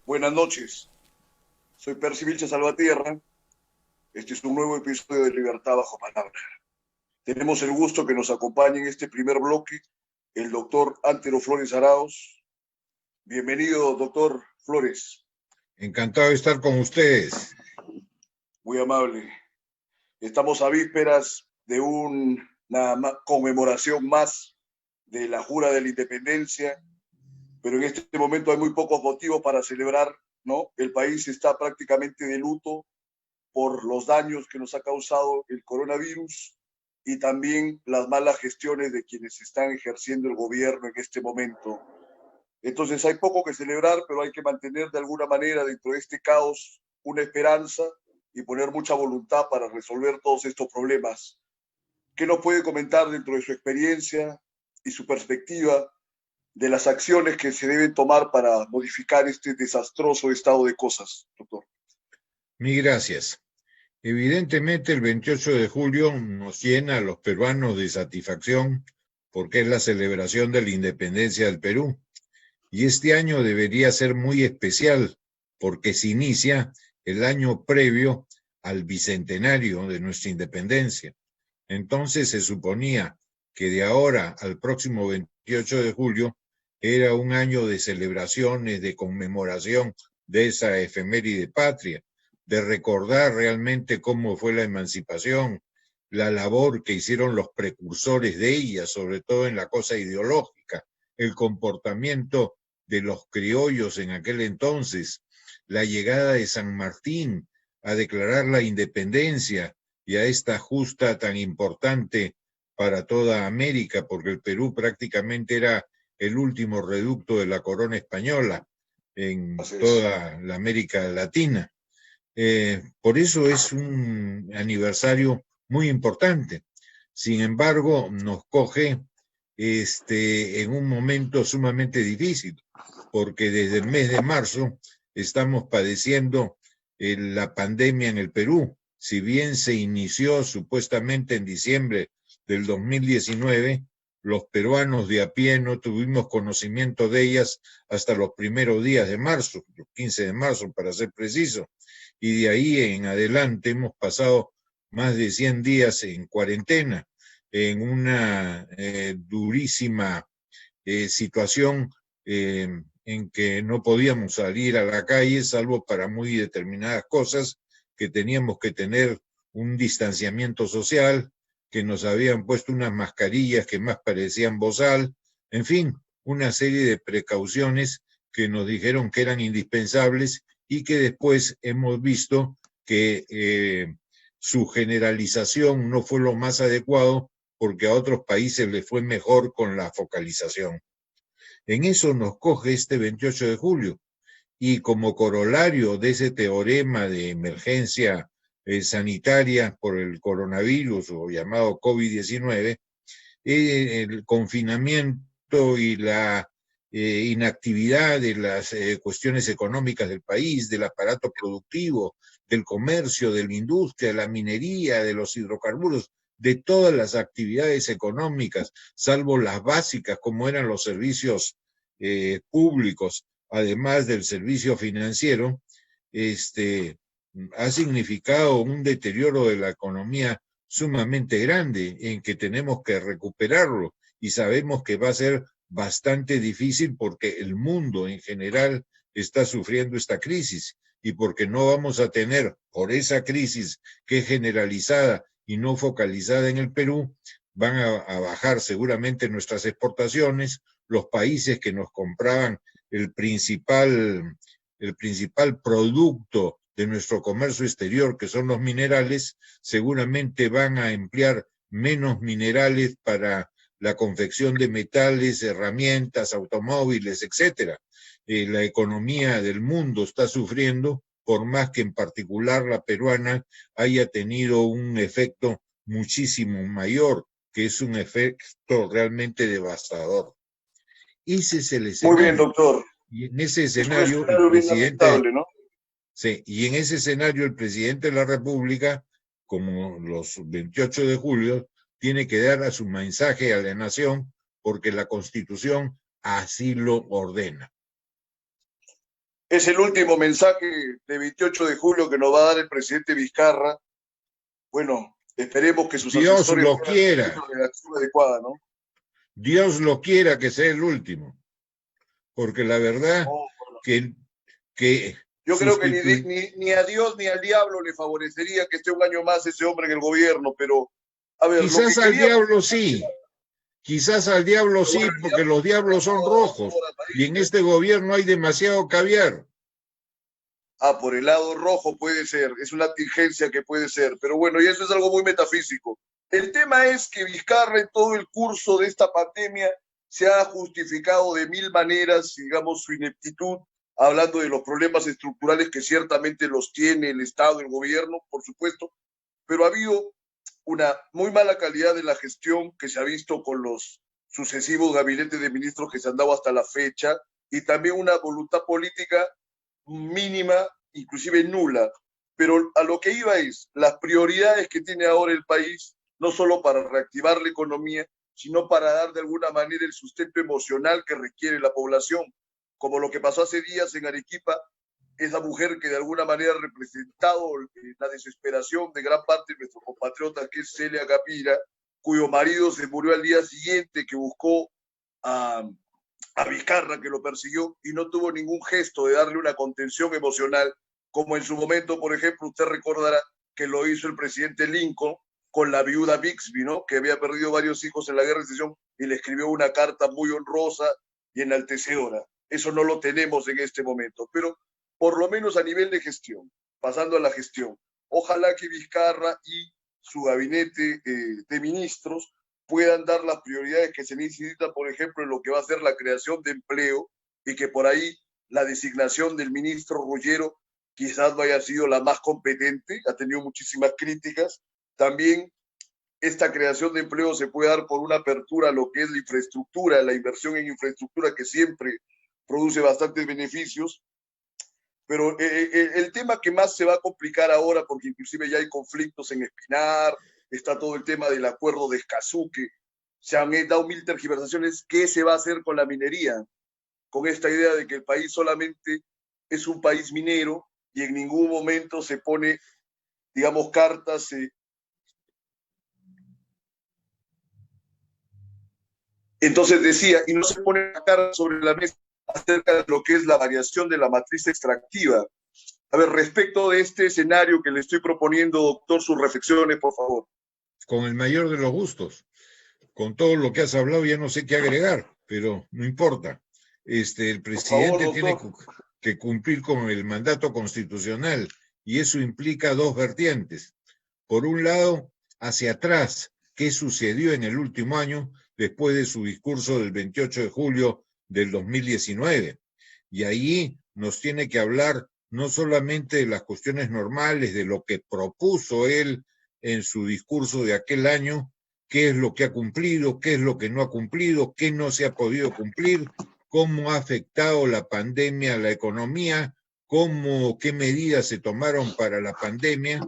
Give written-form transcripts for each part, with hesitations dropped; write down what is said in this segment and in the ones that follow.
Buenas noches, soy Percy Vilcha Salvatierra. Este es un nuevo episodio de Libertad Bajo Palabra. Tenemos el gusto que nos acompañe en este primer bloque el doctor Antero Flores Arauz. Bienvenido, doctor Flores. Encantado de estar con ustedes. Muy amable. Estamos a vísperas de una conmemoración más de la Jura de la Independencia, pero en este momento hay muy pocos motivos para celebrar, ¿no? El país está prácticamente de luto por los daños que nos ha causado el coronavirus y también las malas gestiones de quienes están ejerciendo el gobierno en este momento. Entonces hay poco que celebrar, pero hay que mantener de alguna manera dentro de este caos una esperanza y poner mucha voluntad para resolver todos estos problemas. ¿Qué nos puede comentar dentro de su experiencia y su perspectiva de las acciones que se deben tomar para modificar este desastroso estado de cosas, doctor? Mil gracias. Evidentemente el 28 de julio nos llena a los peruanos de satisfacción porque es la celebración de la independencia del Perú. Y este año debería ser muy especial porque se inicia el año previo al bicentenario de nuestra independencia. Entonces se suponía que de ahora al próximo 28 de julio era un año de celebraciones, de conmemoración de esa efeméride patria, de recordar realmente cómo fue la emancipación, la labor que hicieron los precursores de ella, sobre todo en la cosa ideológica, el comportamiento de los criollos en aquel entonces, la llegada de San Martín a declarar la independencia y a esta justa tan importante para toda América, porque el Perú prácticamente era el último reducto de la corona española en Así es. toda la América Latina. Por eso es un aniversario muy importante. Sin embargo, nos coge en un momento sumamente difícil, porque desde el mes de marzo estamos padeciendo la pandemia en el Perú. Si bien se inició supuestamente en diciembre del 2019, los peruanos de a pie no tuvimos conocimiento de ellas hasta los primeros días de marzo, los 15 de marzo para ser preciso, y de ahí en adelante hemos pasado más de 100 días en cuarentena, en una durísima situación en que no podíamos salir a la calle, salvo para muy determinadas cosas, que teníamos que tener un distanciamiento social, que nos habían puesto unas mascarillas que más parecían bozal, en fin, una serie de precauciones que nos dijeron que eran indispensables y que después hemos visto que su generalización no fue lo más adecuado porque a otros países les fue mejor con la focalización. En eso nos coge este 28 de julio y como corolario de ese teorema de emergencia sanitaria por el coronavirus o llamado COVID-19, el confinamiento y la inactividad de las cuestiones económicas del país, del aparato productivo, del comercio, de la industria, de la minería, de los hidrocarburos, de todas las actividades económicas, salvo las básicas como eran los servicios públicos, además del servicio financiero, ha significado un deterioro de la economía sumamente grande en que tenemos que recuperarlo y sabemos que va a ser bastante difícil porque el mundo en general está sufriendo esta crisis y porque no vamos a tener por esa crisis que es generalizada y no focalizada en el Perú, van a bajar seguramente nuestras exportaciones, los países que nos compraban el principal producto de nuestro comercio exterior, que son los minerales, seguramente van a emplear menos minerales para la confección de metales, herramientas, automóviles, etcétera. La economía del mundo está sufriendo, por más que en particular la peruana haya tenido un efecto muchísimo mayor, que es un efecto realmente devastador. Ese es el Muy bien, escenario. doctor. Y en ese Es un escenario, el escenario bien presidente lamentable, ¿no? Sí, y en ese escenario el presidente de la República, como los 28 de julio, tiene que dar a su mensaje a la nación porque la Constitución así lo ordena. Es el último mensaje de 28 de julio que nos va a dar el presidente Vizcarra. Bueno, esperemos que sus Dios asesores lo puedan tener quiera, la redacción adecuada, ¿no? Dios lo quiera que sea el último, porque la verdad No, que, que yo creo que sustituir, ni a Dios ni al diablo le favorecería que esté un año más ese hombre en el gobierno, pero a ver, lo quizás que al queríamos... diablo sí, quizás al diablo Pero sí, bueno, el porque diablo los no diablos son rojos ahora, y en país. este gobierno hay demasiado caviar. Ah, por el lado rojo puede ser, es una tingencia que puede ser, pero bueno, y eso es algo muy metafísico. El tema es que Vizcarra en todo el curso de esta pandemia se ha justificado de mil maneras, digamos, su ineptitud, hablando de los problemas estructurales que ciertamente los tiene el Estado, el gobierno, por supuesto, pero ha habido una muy mala calidad de la gestión que se ha visto con los sucesivos gabinetes de ministros que se han dado hasta la fecha y también una voluntad política mínima, inclusive nula. Pero a lo que iba es las prioridades que tiene ahora el país, no solo para reactivar la economía, sino para dar de alguna manera el sustento emocional que requiere la población, como lo que pasó hace días en Arequipa, esa mujer que de alguna manera ha representado la desesperación de gran parte de nuestros compatriotas, que es Celia Capira, cuyo marido se murió al día siguiente, que buscó a Vizcarra, que lo persiguió y no tuvo ningún gesto de darle una contención emocional, como en su momento, por ejemplo, usted recordará que lo hizo el presidente Lincoln con la viuda Bixby, ¿no? Que había perdido varios hijos en la guerra de secesión y le escribió una carta muy honrosa y enaltecedora. Eso no lo tenemos en este momento, pero por lo menos a nivel de gestión, pasando a la gestión, ojalá que Vizcarra y su gabinete de ministros puedan dar las prioridades que se necesitan, por ejemplo, en lo que va a ser la creación de empleo y que por ahí la designación del ministro Ruggiero quizás no haya sido la más competente, ha tenido muchísimas críticas. También esta creación de empleo se puede dar por una apertura a lo que es la infraestructura, la inversión en infraestructura que siempre produce bastantes beneficios. Pero el tema que más se va a complicar ahora, porque inclusive ya hay conflictos en Espinar, está todo el tema del acuerdo de Escazú, que se han dado mil tergiversaciones, ¿qué se va a hacer con la minería? Con esta idea de que el país solamente es un país minero y en ningún momento se pone, digamos, cartas. Entonces decía, y no se pone cartas sobre la mesa acerca de lo que es la variación de la matriz extractiva. A ver, respecto de este escenario que le estoy proponiendo, doctor, sus reflexiones, por favor. Con el mayor de los gustos. Con todo lo que has hablado ya no sé qué agregar, pero no importa. El Por favor, presidente tiene doctor. que cumplir con el mandato constitucional y eso implica dos vertientes. Por un lado, hacia atrás, qué sucedió en el último año después de su discurso del 28 de julio del 2019. Y ahí nos tiene que hablar no solamente de las cuestiones normales, de lo que propuso él en su discurso de aquel año, qué es lo que ha cumplido, qué es lo que no ha cumplido, qué no se ha podido cumplir, cómo ha afectado la pandemia a la economía, qué medidas se tomaron para la pandemia.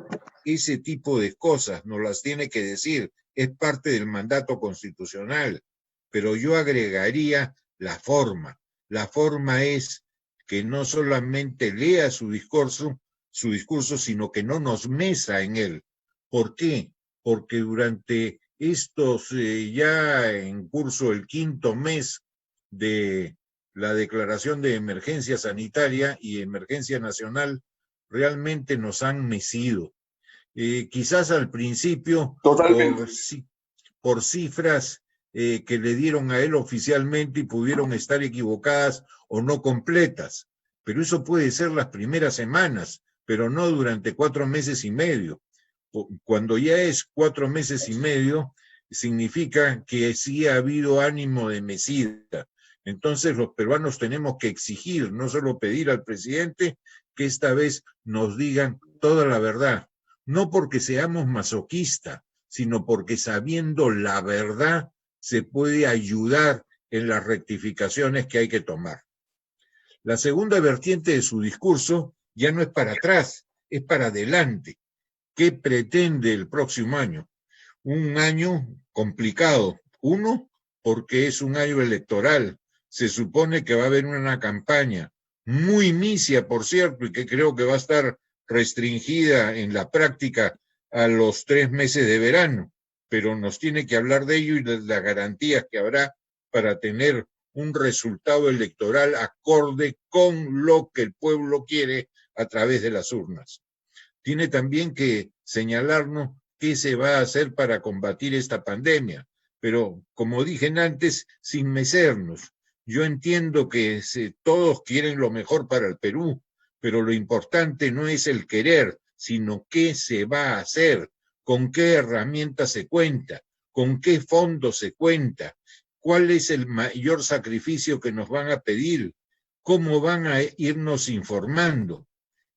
Ese tipo de cosas nos las tiene que decir, es parte del mandato constitucional, pero yo agregaría la forma. La forma es que no solamente lea su discurso, sino que no nos mesa en él. ¿Por qué? Porque durante estos ya en curso el quinto mes de la declaración de emergencia sanitaria y emergencia nacional, realmente nos han mecido. Quizás al principio Totalmente. por cifras que le dieron a él oficialmente y pudieron estar equivocadas o no completas, pero eso puede ser las primeras semanas, pero no durante 4 meses y medio. Cuando ya es 4 meses y medio, significa que sí ha habido ánimo de mesida. Entonces los peruanos tenemos que exigir, no solo pedir al presidente que esta vez nos digan toda la verdad, no porque seamos masoquistas, sino porque sabiendo la verdad se puede ayudar en las rectificaciones que hay que tomar. La segunda vertiente de su discurso ya no es para atrás, es para adelante. ¿Qué pretende el próximo año? Un año complicado. Uno, porque es un año electoral. Se supone que va a haber una campaña. muy misia, por cierto, y que creo que va a estar restringida en la práctica a los 3 meses de verano, pero nos tiene que hablar de ello y de las garantías que habrá para tener un resultado electoral acorde con lo que el pueblo quiere a través de las urnas. Tiene también que señalarnos qué se va a hacer para combatir esta pandemia, pero como dije antes, sin mecernos. Yo entiendo que todos quieren lo mejor para el Perú, pero lo importante no es el querer, sino qué se va a hacer, con qué herramientas se cuenta, con qué fondos se cuenta, cuál es el mayor sacrificio que nos van a pedir, cómo van a irnos informando.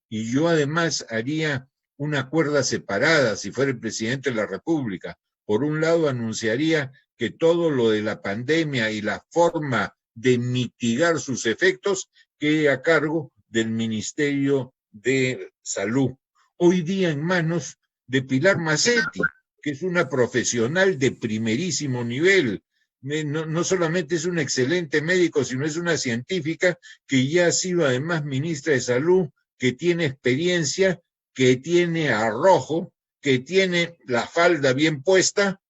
Y yo además haría una cuerda separada si fuera el presidente de la República. Por un lado, anunciaría que todo lo de la pandemia y la forma de mitigar sus efectos quede a cargo del Ministerio de Salud. Hoy día en manos de Pilar Macetti, que es una profesional de primerísimo nivel. No solamente es un excelente médico, sino es una científica que ya ha sido además ministra de Salud, que tiene experiencia, que tiene arrojo, que tiene la falda bien puesta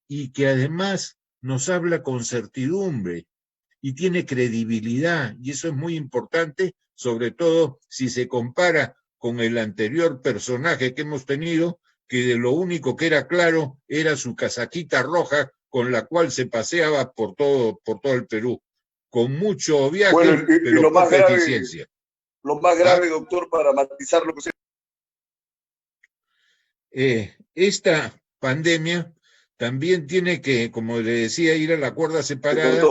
y que además nos habla con certidumbre y tiene credibilidad, y eso es muy importante, sobre todo si se compara con el anterior personaje que hemos tenido, que de lo único que era claro era su casaquita roja con la cual se paseaba por todo el Perú, con mucho viaje, Bueno, pero poca eficiencia. Lo más grave, doctor, para matizar lo que se... Esta pandemia también tiene que, como le decía, ir a la cuerda separada.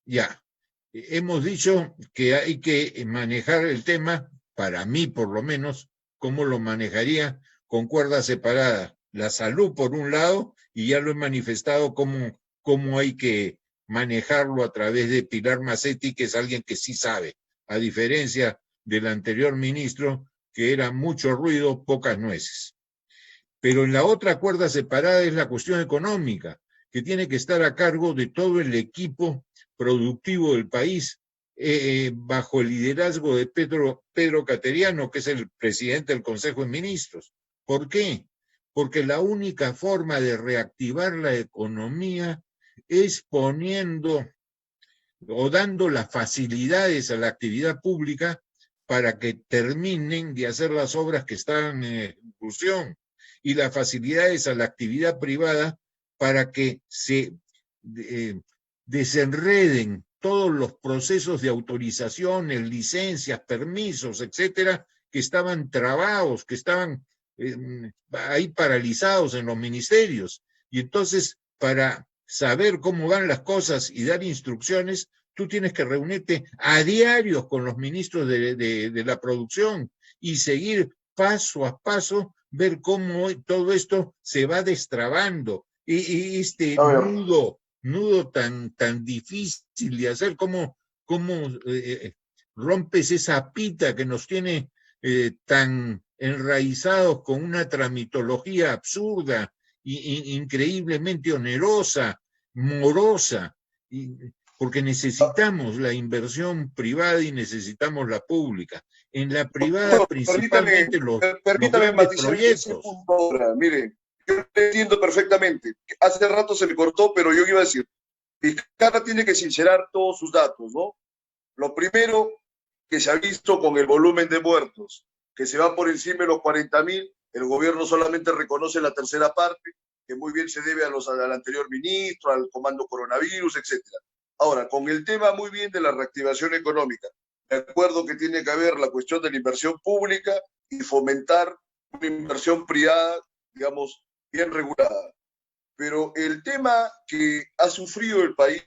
Ya, hemos dicho que hay que manejar el tema, para mí por lo menos, cómo lo manejaría con cuerda separada. La salud por un lado, y ya lo he manifestado cómo hay que manejarlo a través de Pilar Macetti, que es alguien que sí sabe, a diferencia del anterior ministro, que era mucho ruido, pocas nueces. Pero en la otra cuerda separada es la cuestión económica, que tiene que estar a cargo de todo el equipo productivo del país, bajo el liderazgo de Pedro Cateriano, que es el presidente del Consejo de Ministros. ¿Por qué? Porque la única forma de reactivar la economía es poniendo o dando las facilidades a la actividad pública para que terminen de hacer las obras que están en ejecución y las facilidades a la actividad privada para que se desenreden todos los procesos de autorizaciones, licencias, permisos, etcétera, que estaban trabados, que estaban ahí paralizados en los ministerios. Y entonces, para saber cómo van las cosas y dar instrucciones, tú tienes que reunirte a diario con los ministros de la producción y seguir paso a paso, ver cómo todo esto se va destrabando. Y este nudo tan difícil de hacer, cómo rompes esa pita que nos tiene tan enraizados con una tramitología absurda, increíblemente onerosa, morosa, porque necesitamos la inversión privada y necesitamos la pública. En la privada principalmente permítame los matizar proyectos. ese punto ahora. Mire, yo lo entiendo perfectamente. Hace rato se me cortó, pero yo iba a decir, Vizcarra tiene que sincerar todos sus datos, ¿no? Lo primero que se ha visto con el volumen de muertos, que se va por encima de los 40.000, el gobierno solamente reconoce la tercera parte, que muy bien se debe al anterior ministro, al comando coronavirus, etc. Ahora, con el tema muy bien de la reactivación económica, de acuerdo que tiene que haber la cuestión de la inversión pública y fomentar una inversión privada, digamos, bien regulada. Pero el tema que ha sufrido el país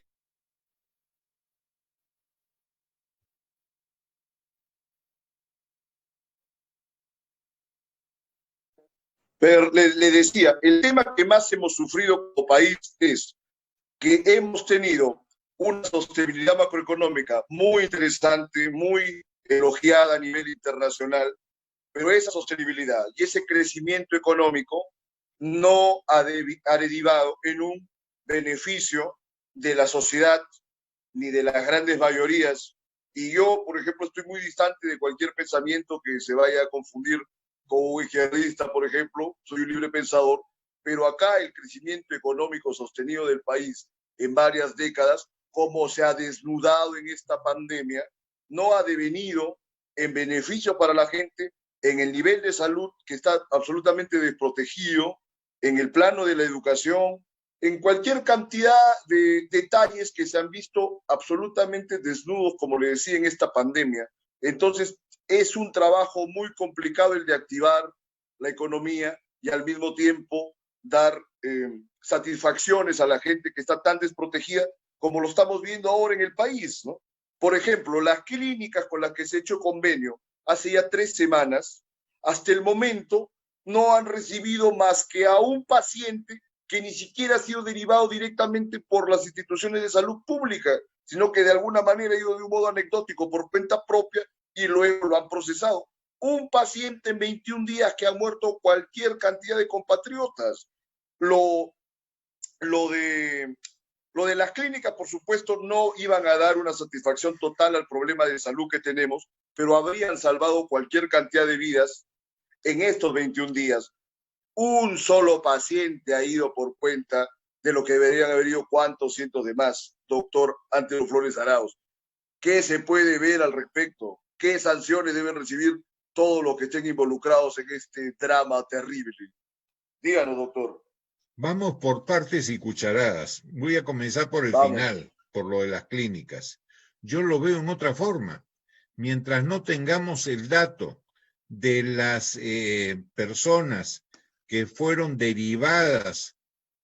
le decía, el tema que más hemos sufrido como país es que hemos tenido una sostenibilidad macroeconómica muy interesante, muy elogiada a nivel internacional, pero esa sostenibilidad y ese crecimiento económico no ha derivado en un beneficio de la sociedad ni de las grandes mayorías Y yo, por ejemplo, estoy muy distante de cualquier pensamiento que se vaya a confundir con un izquierdista, por ejemplo. Soy un libre pensador, pero acá el crecimiento económico sostenido del país en varias décadas, como se ha desnudado en esta pandemia, no ha devenido en beneficio para la gente, en el nivel de salud que está absolutamente desprotegido, en el plano de la educación, en cualquier cantidad de detalles que se han visto absolutamente desnudos, como le decía, en esta pandemia. Entonces, es un trabajo muy complicado el de activar la economía y al mismo tiempo dar satisfacciones a la gente que está tan desprotegida como lo estamos viendo ahora en el país, ¿no? Por ejemplo, las clínicas con las que se ha hecho convenio hace ya 3 semanas, hasta el momento no han recibido más que a un paciente que ni siquiera ha sido derivado directamente por las instituciones de salud pública, sino que de alguna manera ha ido de un modo anecdótico por cuenta propia y luego lo han procesado. Un paciente en 21 días que ha muerto cualquier cantidad de compatriotas. Lo de las clínicas, por supuesto, no iban a dar una satisfacción total al problema de salud que tenemos, pero habrían salvado cualquier cantidad de vidas en estos 21 días. Un solo paciente ha ido por cuenta de lo que deberían haber ido cuántos cientos de más, doctor Antero Flores Arauz. ¿Qué se puede ver al respecto? ¿Qué sanciones deben recibir todos los que estén involucrados en este drama terrible? Díganos, doctor. Vamos por partes y cucharadas. Voy a comenzar por el final, por lo de las clínicas. Yo lo veo en otra forma. Mientras no tengamos el dato de las personas que fueron derivadas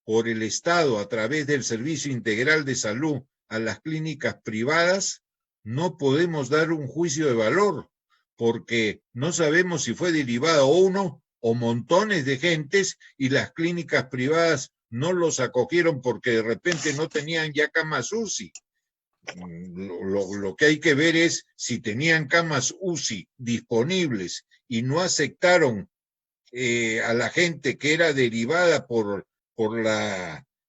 por el Estado a través del Servicio Integral de Salud a las clínicas privadas, no podemos dar un juicio de valor, porque no sabemos si fue derivado uno o montones de gentes y las clínicas privadas no los acogieron porque de repente no tenían ya camas UCI. Lo que hay que ver es si tenían camas UCI disponibles y no aceptaron a la gente que era derivada por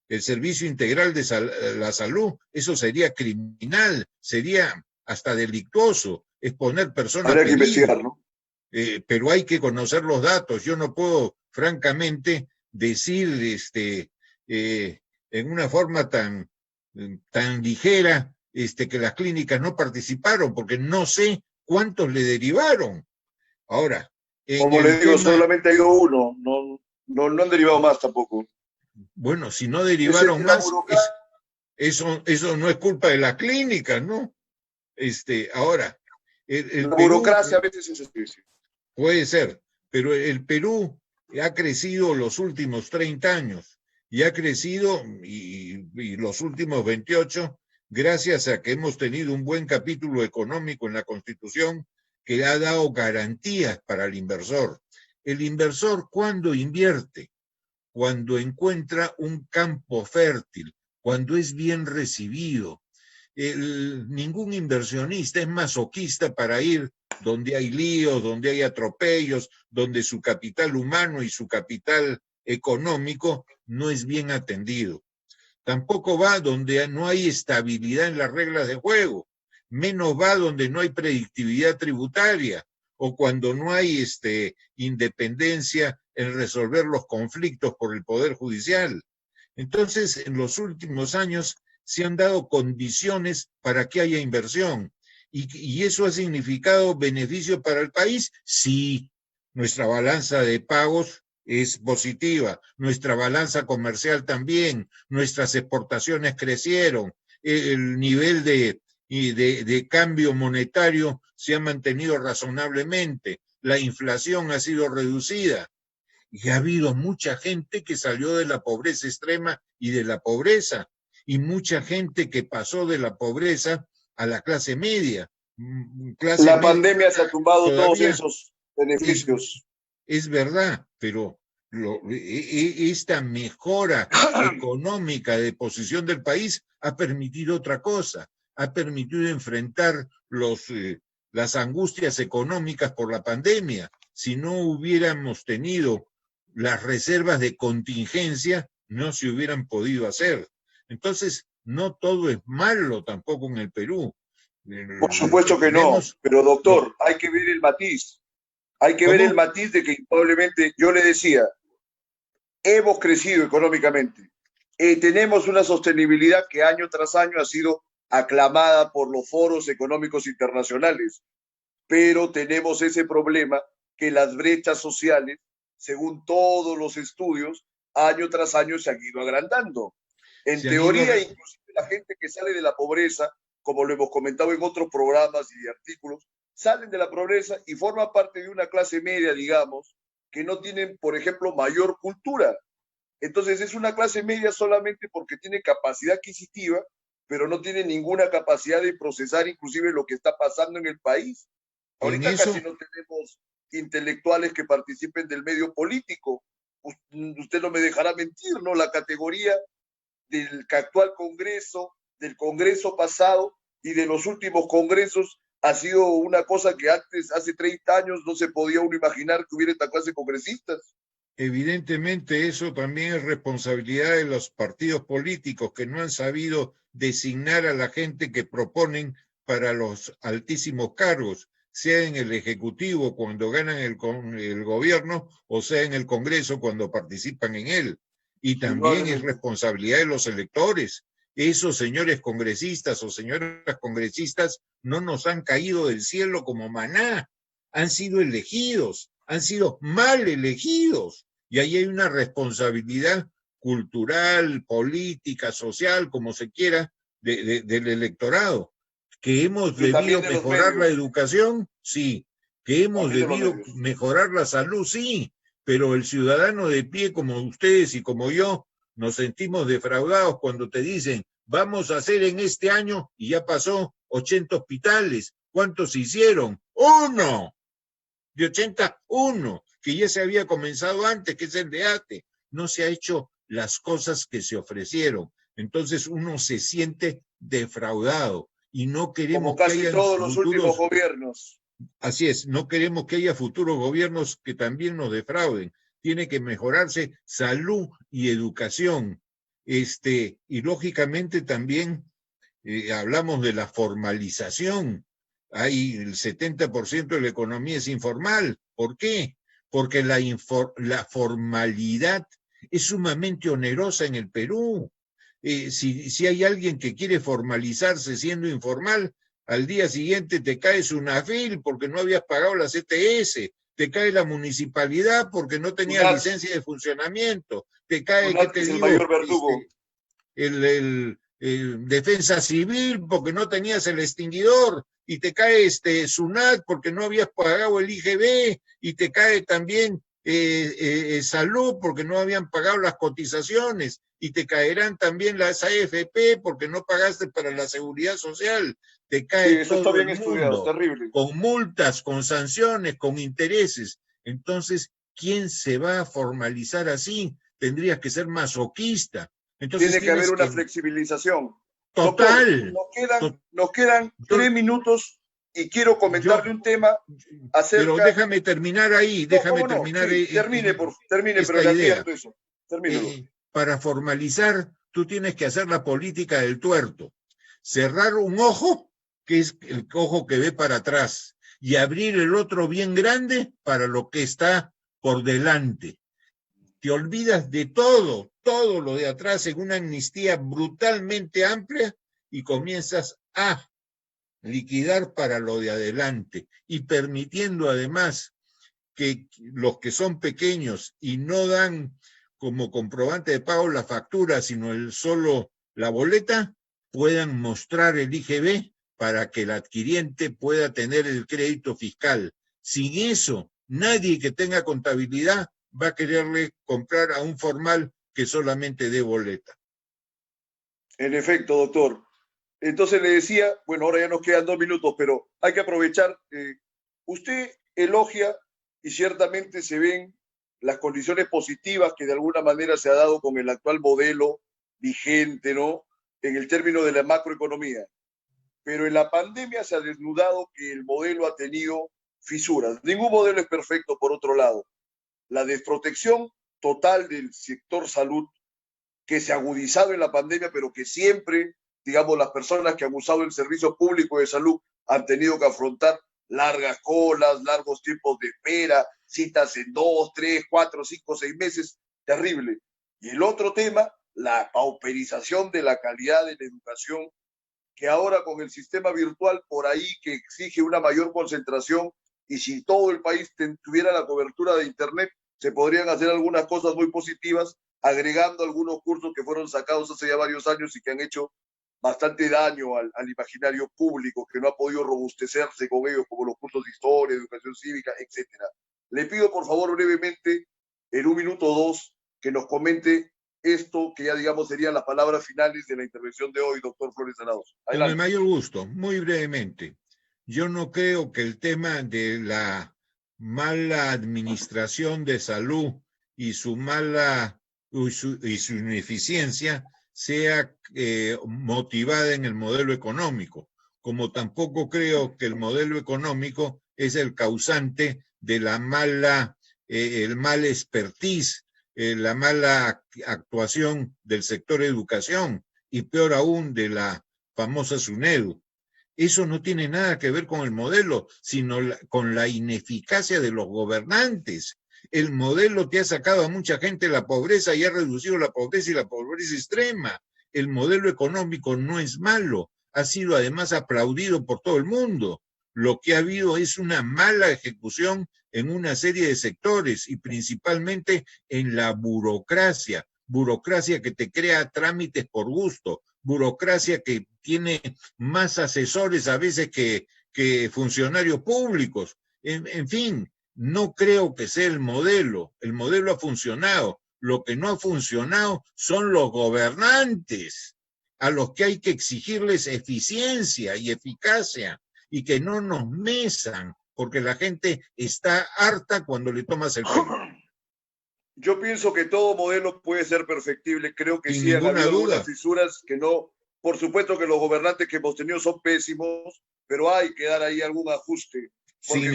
el Servicio Integral de la Salud, eso sería criminal, sería hasta delictuoso exponer personas a peligro. Habría que investigar, ¿no? Pero hay que conocer los datos. Yo no puedo, francamente, decir en una forma tan ligera que las clínicas no participaron, porque no sé cuántos le derivaron. Ahora, como le digo, solamente ha ido uno, no han derivado más tampoco. Bueno, si no derivaron más, eso no es culpa de la clínica, ¿no? Ahora, la burocracia Perú, a veces es así. Puede ser, pero el Perú ha crecido los últimos 30 años y ha crecido y los últimos 28 gracias a que hemos tenido un buen capítulo económico en la Constitución que ha dado garantías para el inversor. El inversor, ¿cuándo invierte? Cuando encuentra un campo fértil, cuando es bien recibido. Ningún inversionista es masoquista para ir donde hay líos, donde hay atropellos, donde su capital humano y su capital económico no es bien atendido. Tampoco va donde no hay estabilidad en las reglas de juego, menos va donde no hay predictividad tributaria o cuando no hay independencia en resolver los conflictos por el Poder Judicial. Entonces, en los últimos años se han dado condiciones para que haya inversión. ¿Y eso ha significado beneficio para el país? Sí, nuestra balanza de pagos es positiva, nuestra balanza comercial también, nuestras exportaciones crecieron, el nivel de cambio monetario se ha mantenido razonablemente, la inflación ha sido reducida y ha habido mucha gente que salió de la pobreza extrema y de la pobreza, y mucha gente que pasó de la pobreza a la clase media. La pandemia se ha tumbado todos esos beneficios. Es verdad, pero esta mejora económica de posición del país ha permitido otra cosa, ha permitido enfrentar las angustias económicas por la pandemia. Si no hubiéramos tenido las reservas de contingencia, no se hubieran podido hacer. Entonces, no todo es malo tampoco en el Perú. Por supuesto que no, Tenemos, pero no, doctor, hay que ver el matiz. Hay que ver el ¿cómo? matiz de que indudablemente, yo le decía, hemos crecido económicamente. Tenemos una sostenibilidad que año tras año ha sido aclamada por los foros económicos internacionales, pero tenemos ese problema que las brechas sociales, según todos los estudios, año tras año se han ido agrandando. En Se han ido, teoría, inclusive la gente que sale de la pobreza, como lo hemos comentado en otros programas y artículos, salen de la pobreza y forman parte de una clase media, digamos, que no tienen, por ejemplo, mayor cultura. Entonces es una clase media solamente porque tiene capacidad adquisitiva, pero no tiene ninguna capacidad de procesar inclusive lo que está pasando en el país. en Ahorita casi eso, no tenemos intelectuales que participen del medio político. Usted no me dejará mentir, ¿no? La categoría del actual Congreso, del Congreso pasado y de los últimos congresos ha sido una cosa que antes, hace 30 años, no se podía uno imaginar que hubiera esta clase de congresistas. evidentemente eso también es responsabilidad de los partidos políticos que no han sabido designar a la gente que proponen para los altísimos cargos, sea en el Ejecutivo cuando ganan el gobierno o sea en el Congreso cuando participan en él. Y también es Indudablemente. responsabilidad de los electores. Esos señores congresistas o señoras congresistas no nos han caído del cielo como maná, han sido elegidos, han sido mal elegidos. Y ahí hay una responsabilidad cultural, política, social, como se quiera, del electorado. ¿Que hemos Y también debido de los mejorar la medios, educación? Sí. ¿Que hemos también de los debido medios. mejorar la salud? Sí. Pero el ciudadano de pie como ustedes y como yo nos sentimos defraudados cuando te dicen vamos a hacer en este año, y ya pasó, 80 hospitales. ¿Cuántos se hicieron? ¡Uno! De 81, que ya se había comenzado antes, que es el de ATE. No se ha hecho las cosas que se ofrecieron. Entonces uno se siente defraudado y no Como queremos que casi hayan todos los últimos futuros, gobiernos. así es, no queremos que haya futuros gobiernos que también nos defrauden. Tiene que mejorarse salud y educación. Y lógicamente también hablamos de la formalización. Hay el 70% de la economía es informal. ¿Por qué? Porque la formalidad es sumamente onerosa en el Perú. Si hay alguien que quiere formalizarse siendo informal, al día siguiente te cae SUNAFIL porque no habías pagado la CTS, te cae la municipalidad porque no tenías SUNAT, licencia de funcionamiento, te cae, ¿qué SUNAT que te es el mayor digo? verdugo. Defensa civil porque no tenías el extinguidor, y te cae SUNAT porque no habías pagado el IGB, y te cae también salud porque no habían pagado las cotizaciones, y te caerán también las AFP porque no pagaste para la seguridad social, te Sí, cae eso está todo el bien estudiado, mundo, terrible. con multas, con sanciones, con intereses. Entonces, ¿quién se va a formalizar así? Tendrías que ser masoquista. Entonces Tiene que haber tienes una que, flexibilización. Doctor, total, to, nos quedan to, 3 minutos y quiero yo, comentarle un tema pero acerca. déjame terminar ahí, No, déjame cómo no, terminar sí, termine, termine, pero esta le idea. advierto eso. Termínelo. Para formalizar, tú tienes que hacer la política del tuerto. Cerrar un ojo, que es el ojo que ve para atrás, y abrir el otro bien grande para lo que está por delante. Te olvidas de todo, todo lo de atrás en una amnistía brutalmente amplia y comienzas a liquidar para lo de adelante y permitiendo además que los que son pequeños y no dan como comprobante de pago la factura, sino el solo la boleta, puedan mostrar el IGB para que el adquiriente pueda tener el crédito fiscal. Sin eso, nadie que tenga contabilidad va a quererle comprar a un formal que solamente dé boleta. En efecto, doctor. Entonces le decía, bueno, ahora ya nos quedan 2 minutos, pero hay que aprovechar. Usted elogia y ciertamente se ven las condiciones positivas que de alguna manera se ha dado con el actual modelo vigente, ¿no? En el término de la macroeconomía. Pero en la pandemia se ha desnudado que el modelo ha tenido fisuras. Ningún modelo es perfecto, por otro lado. La desprotección total del sector salud que se ha agudizado en la pandemia, pero que siempre digamos, las personas que han usado el servicio público de salud han tenido que afrontar largas colas, largos tiempos de espera, citas en 2, 3, 4, 5, 6 meses, terrible. Y el otro tema, la pauperización de la calidad de la educación, que ahora con el sistema virtual por ahí que exige una mayor concentración, y si todo el país tuviera la cobertura de Internet, se podrían hacer algunas cosas muy positivas, agregando algunos cursos que fueron sacados hace ya varios años y que han hecho bastante daño al imaginario público, que no ha podido robustecerse con ellos, como los cursos de historia, educación cívica, etc. Le pido, por favor, brevemente, en 1 minuto o 2, que nos comente esto, que ya, digamos, serían las palabras finales de la intervención de hoy, doctor Flores Granados. Con el mayor gusto, muy brevemente. Yo no creo que el tema de la mala administración de salud y su ineficiencia sea motivada en el modelo económico, como tampoco creo que el modelo económico es el causante de la el mal expertise, la mala actuación del sector educación y peor aún de la famosa SUNEDU. Eso no tiene nada que ver con el modelo, sino con la ineficacia de los gobernantes. El modelo que ha sacado a mucha gente de la pobreza y ha reducido la pobreza y la pobreza extrema. El modelo económico no es malo, ha sido además aplaudido por todo el mundo. Lo que ha habido es una mala ejecución en una serie de sectores y principalmente en la burocracia. Burocracia que te crea trámites por gusto, burocracia que tiene más asesores a veces que funcionarios públicos. En fin, no creo que sea el modelo ha funcionado. Lo que no ha funcionado son los gobernantes, a los que hay que exigirles eficiencia y eficacia y que no nos mesan, porque la gente está harta cuando le tomas el pelo. Yo pienso que todo modelo puede ser perfectible. Creo que Sin sí han habido duda. algunas fisuras que no. Por supuesto que los gobernantes que hemos tenido son pésimos, pero hay que dar ahí algún ajuste. Porque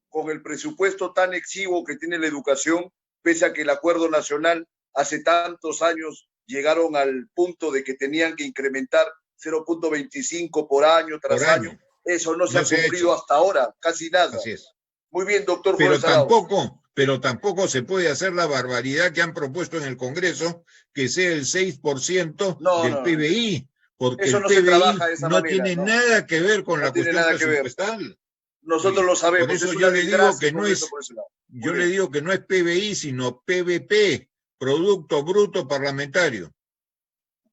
con el presupuesto tan exiguo que tiene la educación, pese a que el acuerdo nacional hace tantos años llegaron al punto de que tenían que incrementar 0.25 por año tras año. Eso no se ha cumplido hasta ahora, casi nada. Así es. Muy bien, doctor. Pero tampoco se puede hacer la barbaridad que han propuesto en el Congreso, que sea el 6% del PBI, porque eso el no PBI se trabaja de esa no manera, tiene nada que ver con la cuestión presupuestal. Nosotros lo sabemos. Por eso yo le digo que no es, le digo que no es PBI, sino PBP, Producto Bruto Parlamentario.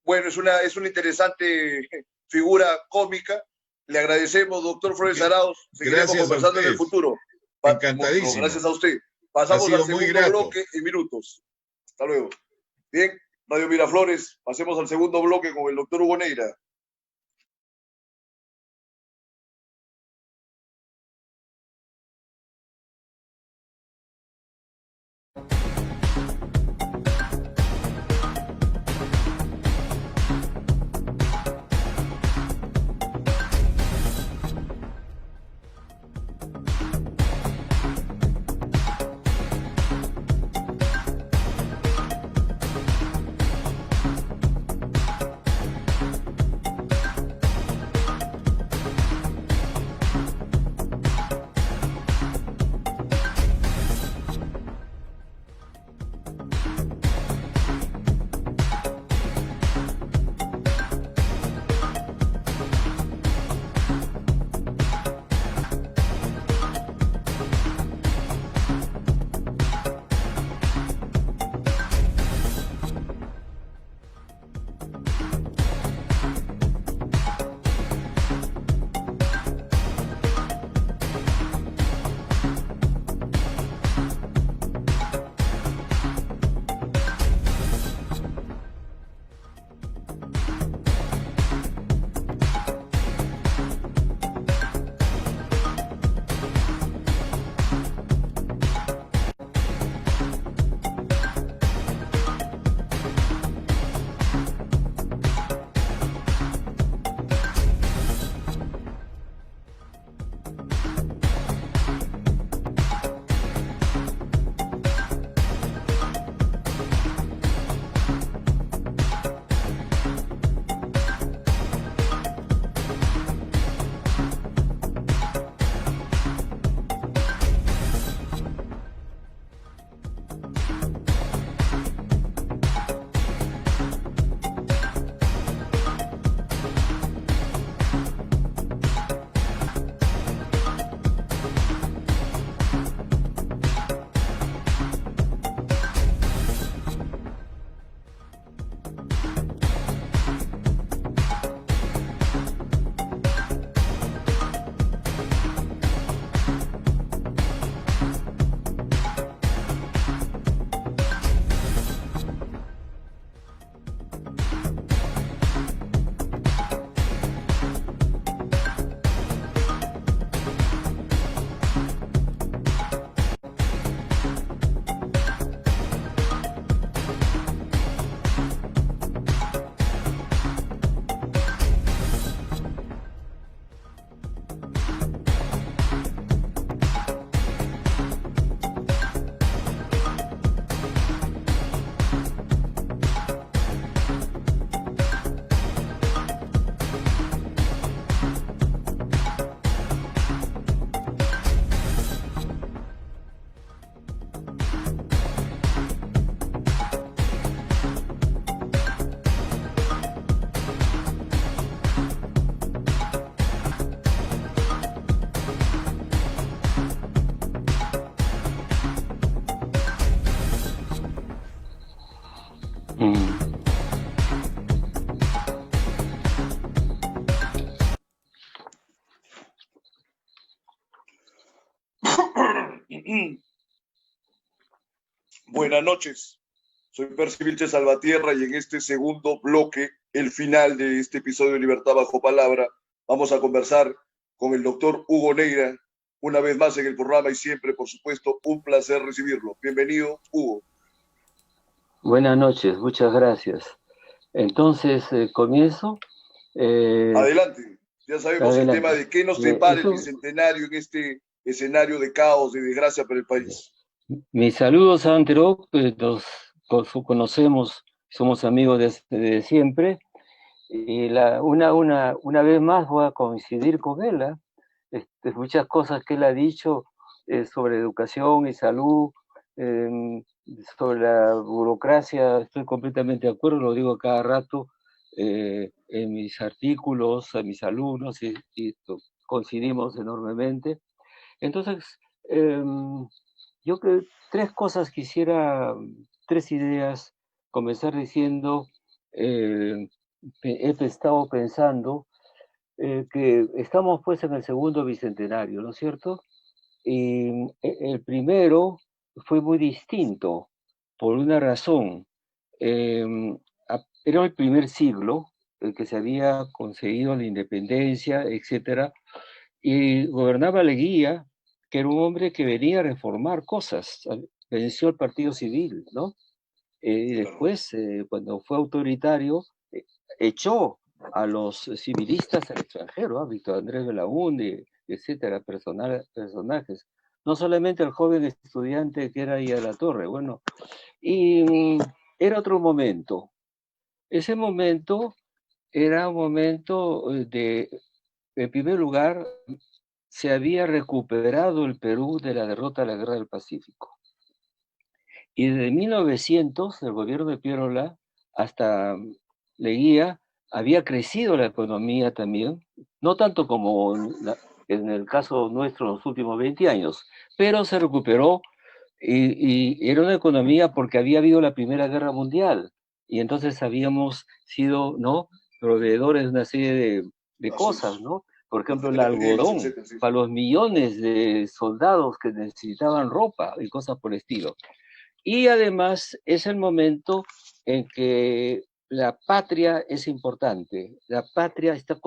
Bueno, es una interesante figura cómica. Le agradecemos, doctor Flores Arauz. Seguiremos conversando en el futuro. Encantadísimo. Gracias a usted. Pasamos al segundo bloque en minutos. Hasta luego. Bien, Radio Miraflores, pasemos al segundo bloque con el doctor Hugo Neira. Buenas noches. Soy Percy Vilches Salvatierra y en este segundo bloque, el final de este episodio de Libertad Bajo Palabra, vamos a conversar con el doctor Hugo Neira, una vez más en el programa y siempre, por supuesto, un placer recibirlo. Bienvenido, Hugo. Buenas noches, muchas gracias. Entonces, comienzo. Adelante. Ya sabemos adelante. el tema de qué nos depara el bicentenario en este escenario de caos, de desgracia para el país. Mis saludos a Antero, que nos conocemos, somos amigos de siempre. Y una vez más voy a coincidir con él. Muchas cosas que él ha dicho sobre educación y salud, sobre la burocracia, estoy completamente de acuerdo, lo digo cada rato en mis artículos, a mis alumnos, y coincidimos enormemente. Entonces, yo creo tres cosas quisiera, tres ideas, comenzar diciendo, he estado pensando que estamos pues en el segundo bicentenario, ¿no es cierto? Y el primero fue muy distinto por una razón. Era el primer siglo el que se había conseguido la independencia, etcétera, y gobernaba Leguía, que era un hombre que venía a reformar cosas, venció al Partido Civil, ¿no? Y después, cuando fue autoritario, echó a los civilistas al extranjero, Víctor Andrés Belaúnde, etcétera, personajes. No solamente el joven estudiante que era ahí a la torre, bueno, y era otro momento. Ese momento era un momento en primer lugar, se había recuperado el Perú de la derrota de la Guerra del Pacífico. Y desde 1900, el gobierno de Pierola hasta Leguía, había crecido la economía también, no tanto como en el caso nuestro en los últimos 20 años, pero se recuperó y era una economía porque había habido la Primera Guerra Mundial y entonces habíamos sido, ¿no?, proveedores de una serie de cosas, ¿no? Por ejemplo, el algodón, para los millones de soldados que necesitaban ropa y cosas por el estilo. Y además es el momento en que la patria es importante, la patria está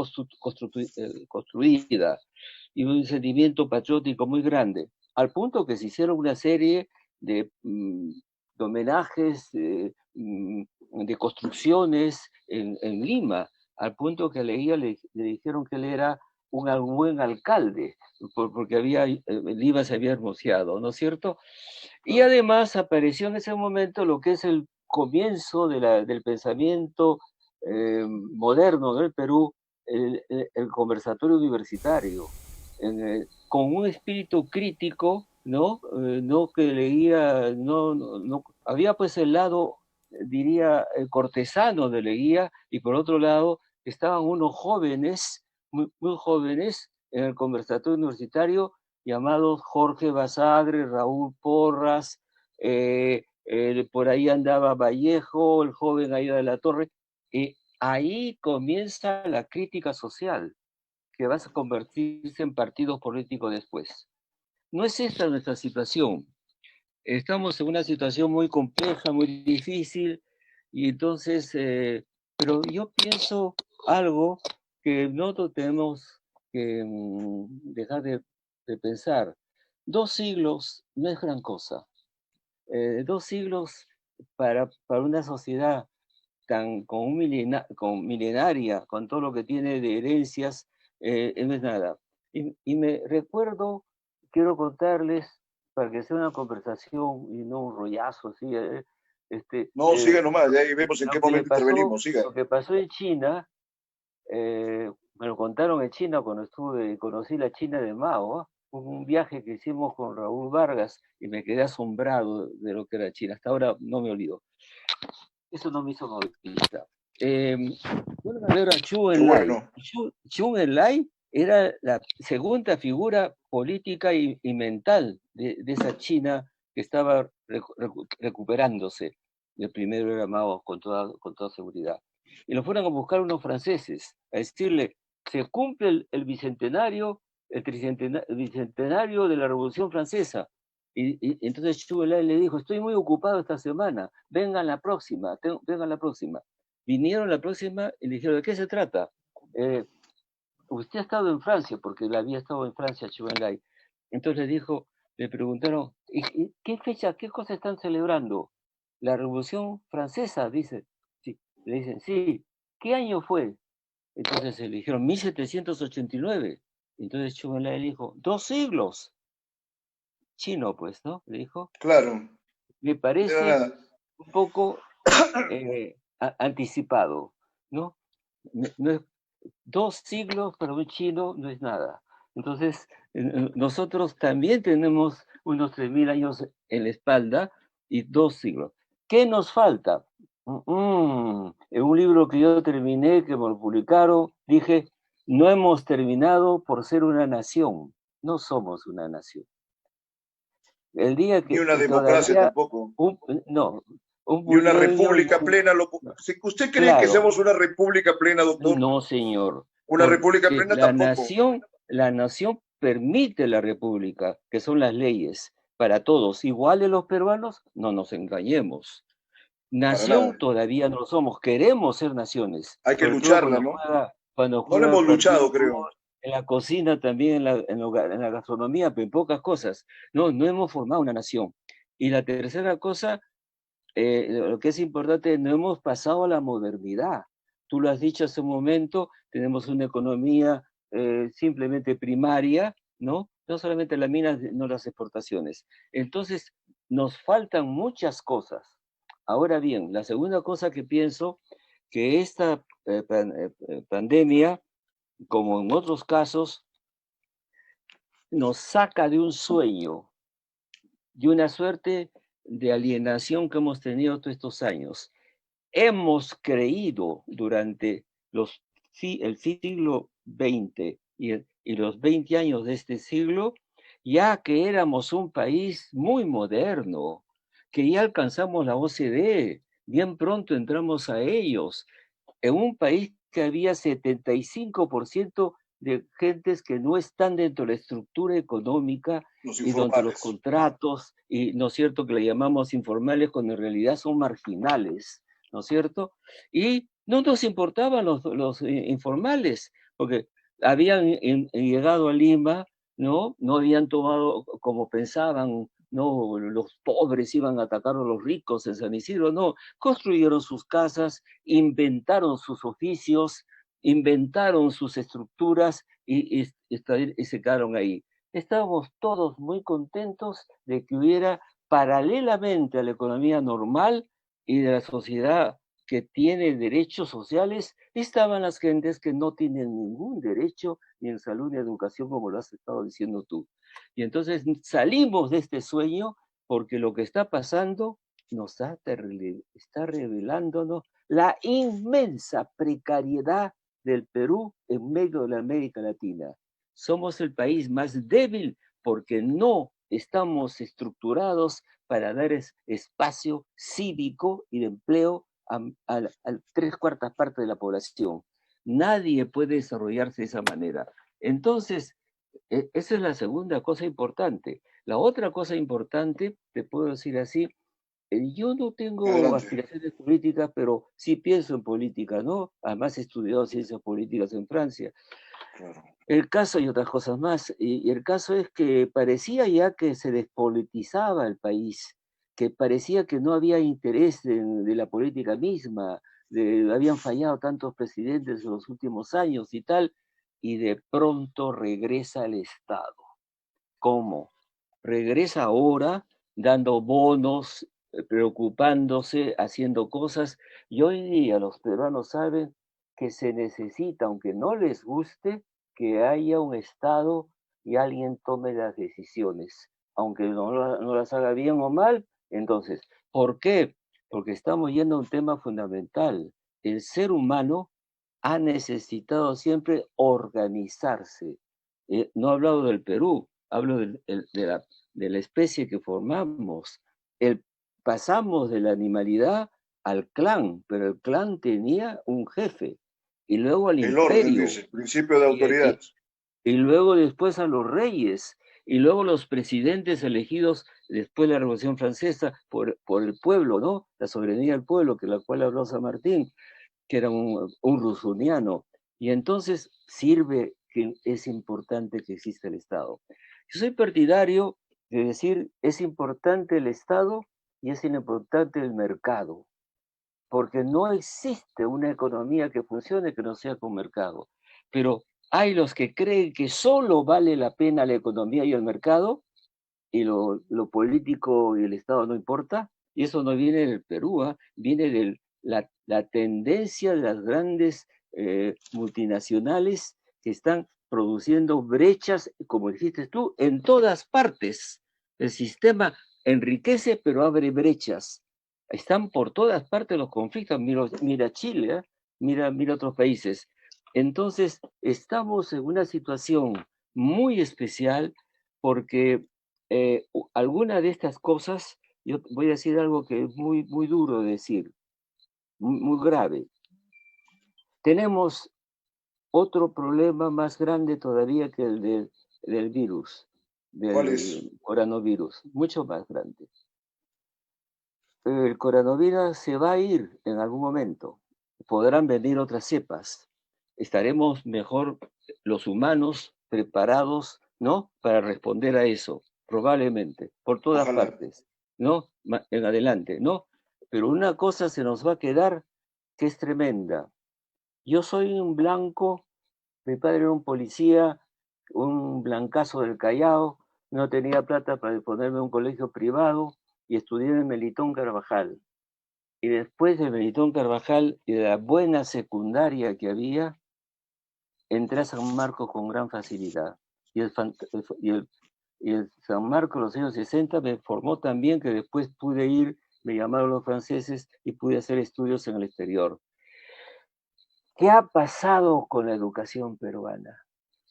construida y un sentimiento patriótico muy grande, al punto que se hicieron una serie de homenajes, de construcciones en Lima, al punto que a Leguía le dijeron que él era un buen alcalde, porque Lima se había hermoseado, ¿no es cierto? Y además apareció en ese momento lo que es el comienzo del pensamiento moderno del Perú, el conversatorio universitario, con un espíritu crítico, ¿no? No que Leguía, no, había pues el lado, diría, cortesano de Leguía, y por otro lado estaban unos jóvenes, muy jóvenes, en el conversatorio universitario, llamados Jorge Basadre, Raúl Porras, por ahí andaba Vallejo, el joven Aida de la Torre. Ahí comienza la crítica social, que va a convertirse en partido político después. No es esta nuestra situación. Estamos en una situación muy compleja, muy difícil, y entonces, pero yo pienso algo que nosotros tenemos que dejar de pensar. 2 siglos no es gran cosa. 2 siglos para una sociedad con milenaria, con todo lo que tiene de herencias, no es nada. Y me recuerdo, quiero contarles, para que sea una conversación y no un rollazo, así. No, siga nomás, ya ahí vemos en qué momento intervenimos, siga. Lo que pasó en China, me lo contaron en China cuando conocí la China de Mao, un viaje que hicimos con Raúl Vargas y me quedé asombrado de lo que era China. Hasta ahora no me olvido. Eso no me hizo novelista. Vuelvo a ver a Zhou Enlai. Bueno. Zhou Enlai era la segunda figura política y mental de esa China que estaba recuperándose. El primero era Mao, con toda seguridad. Y lo fueron a buscar unos franceses, a decirle, se cumple el bicentenario de la Revolución Francesa. Y entonces Zhou Enlai le dijo, estoy muy ocupado esta semana, vengan la próxima, vengan la próxima. Vinieron la próxima y le dijeron, ¿de qué se trata? Usted ha estado en Francia, porque él había estado en Francia, Zhou Enlai. Entonces le preguntaron, ¿y qué fecha, qué cosa están celebrando? La Revolución Francesa, dice. Sí. Le dicen, sí. ¿Qué año fue? Entonces le dijeron, 1789. Entonces Zhou Enlai le dijo, 2 siglos. Chino, pues, ¿no? Le dijo. Claro. Me parece un poco anticipado, ¿no? No es, 2 siglos para un chino no es nada. Entonces, nosotros también tenemos unos 3000 años en la espalda y 2 siglos. ¿Qué nos falta? En un libro que yo terminé, que me lo publicaron, dije, no hemos terminado por ser una nación, no somos una nación. El día que ni una democracia tampoco. No. Ni una república plena. ¿Usted cree que seamos una república plena, doctor? No, señor. Una república plena tampoco. La nación permite la república, que son las leyes, para todos. Iguales los peruanos, no nos engañemos. Nación todavía no somos, queremos ser naciones. Hay que lucharla, ¿no? Cuando no lo hemos luchado, creo. En la cocina también, en la gastronomía, pero en pocas cosas. No hemos formado una nación. Y la tercera cosa, lo que es importante, no hemos pasado a la modernidad. Tú lo has dicho hace un momento, tenemos una economía simplemente primaria, ¿no? No solamente las minas, no las exportaciones. Entonces, nos faltan muchas cosas. Ahora bien, la segunda cosa que pienso, que esta pandemia, como en otros casos, nos saca de un sueño, de una suerte de alienación que hemos tenido todos estos años. Hemos creído durante el siglo XX y los 20 años de este siglo, ya que éramos un país muy moderno, que ya alcanzamos la OCDE, bien pronto entramos a ellos, en un país que había 75% de gentes que no están dentro de la estructura económica y donde los contratos, y no es cierto que le llamamos informales cuando en realidad son marginales, ¿no es cierto? Y no nos importaban los informales, porque habían llegado a Lima, ¿no? No habían tomado como pensaban, no, los pobres iban a atacar a los ricos en San Isidro, no, construyeron sus casas, inventaron sus oficios, inventaron sus estructuras y se quedaron ahí. Estábamos todos muy contentos de que hubiera, paralelamente a la economía normal y de la sociedad que tiene derechos sociales, estaban las gentes que no tienen ningún derecho ni en salud ni en educación, como lo has estado diciendo tú. Y entonces salimos de este sueño porque lo que está pasando está revelándonos la inmensa precariedad del Perú en medio de la América Latina. Somos el país más débil porque no estamos estructurados para dar espacio cívico y de empleo a 3/4 partes de la población. Nadie puede desarrollarse de esa manera. Entonces, esa es la segunda cosa importante. La otra cosa importante, te puedo decir así, yo no tengo aspiraciones políticas, pero sí pienso en política, ¿no? Además he estudiado ciencias políticas en Francia. Claro. El caso y otras cosas más. Y el caso es que parecía ya que se despolitizaba el país, que parecía que no había interés de la política misma, habían fallado tantos presidentes en los últimos años y tal, y de pronto regresa el Estado. ¿Cómo? Regresa ahora dando bonos, preocupándose, haciendo cosas. Y hoy día los peruanos saben que se necesita, aunque no les guste, que haya un Estado y alguien tome las decisiones, aunque no las haga bien o mal. Entonces, ¿por qué? Porque estamos yendo a un tema fundamental. El ser humano ha necesitado siempre organizarse. No he hablado del Perú, hablo de la especie que formamos. Pasamos de la animalidad al clan, pero el clan tenía un jefe, y luego al imperio. Orden, dice, principio de autoridad. Y luego después a los reyes, y luego los presidentes elegidos después de la Revolución Francesa por el pueblo, ¿no? La soberanía del pueblo, que la cual habló San Martín, que era un rusuniano. Y entonces sirve que es importante que exista el Estado. Yo soy partidario de decir, es importante el Estado y es importante el mercado, porque no existe una economía que funcione que no sea con mercado. Pero hay los que creen que solo vale la pena la economía y el mercado, y lo político y el Estado no importa, y eso no viene del Perú, ¿eh? Viene de la tendencia de las grandes multinacionales que están produciendo brechas, como dijiste tú, en todas partes. El sistema enriquece, pero abre brechas. Están por todas partes los conflictos. Mira Chile, ¿eh? Mira otros países. Entonces, estamos en una situación muy especial porque alguna de estas cosas, yo voy a decir algo que es muy, muy duro de decir, muy grave. Tenemos otro problema más grande todavía que el del virus, ¿Cuál es? del coronavirus, mucho más grande. El coronavirus se va a ir en algún momento. Podrán venir otras cepas. Estaremos mejor los humanos preparados, ¿no? Para responder a eso, probablemente, por todas Ojalá. partes, ¿no? En adelante, ¿no? Pero una cosa se nos va a quedar que es tremenda. Yo soy un blanco, mi padre era un policía, un blancazo del Callao, no tenía plata para ponerme a un colegio privado y estudié en Melitón Carvajal. Y después de Melitón Carvajal y de la buena secundaria que había, entré a San Marcos con gran facilidad. Y el San Marcos en los años 60 me formó también que después pude ir, me llamaron los franceses y pude hacer estudios en el exterior. ¿Qué ha pasado con la educación peruana?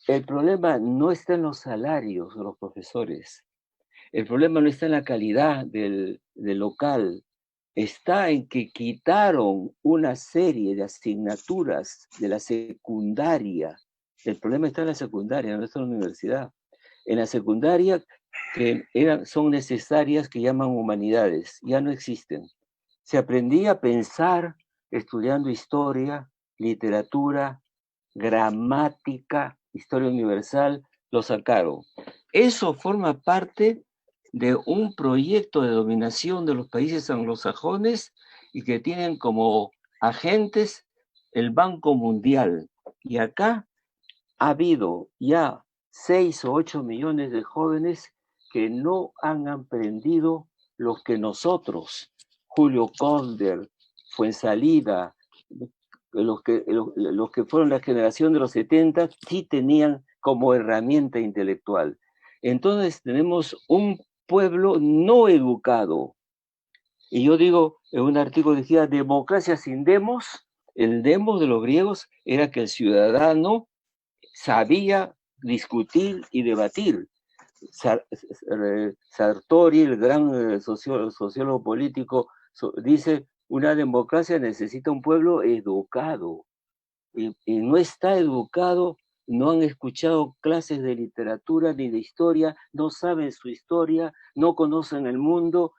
El problema no está en los salarios de los profesores. El problema no está en la calidad del local, está en que quitaron una serie de asignaturas de la secundaria. El problema está en la secundaria, no está en la universidad. En la secundaria, que son necesarias, que llaman humanidades, ya no existen. Se aprendía a pensar estudiando historia, literatura, gramática, historia universal, lo sacaron. Eso forma parte de un proyecto de dominación de los países anglosajones y que tienen como agentes el Banco Mundial. Y acá ha habido ya 6 o 8 millones de jóvenes que no han aprendido lo que nosotros, Julio Conder, Fuensalida, los que fueron la generación de los 70, sí tenían como herramienta intelectual. Entonces tenemos un pueblo no educado. Y yo digo, en un artículo decía, democracia sin demos. El demos de los griegos era que el ciudadano sabía discutir y debatir. Sartori, el gran sociólogo político, dice, una democracia necesita un pueblo educado. Y no está educado, no han escuchado clases de literatura ni de historia, no saben su historia, no conocen el mundo,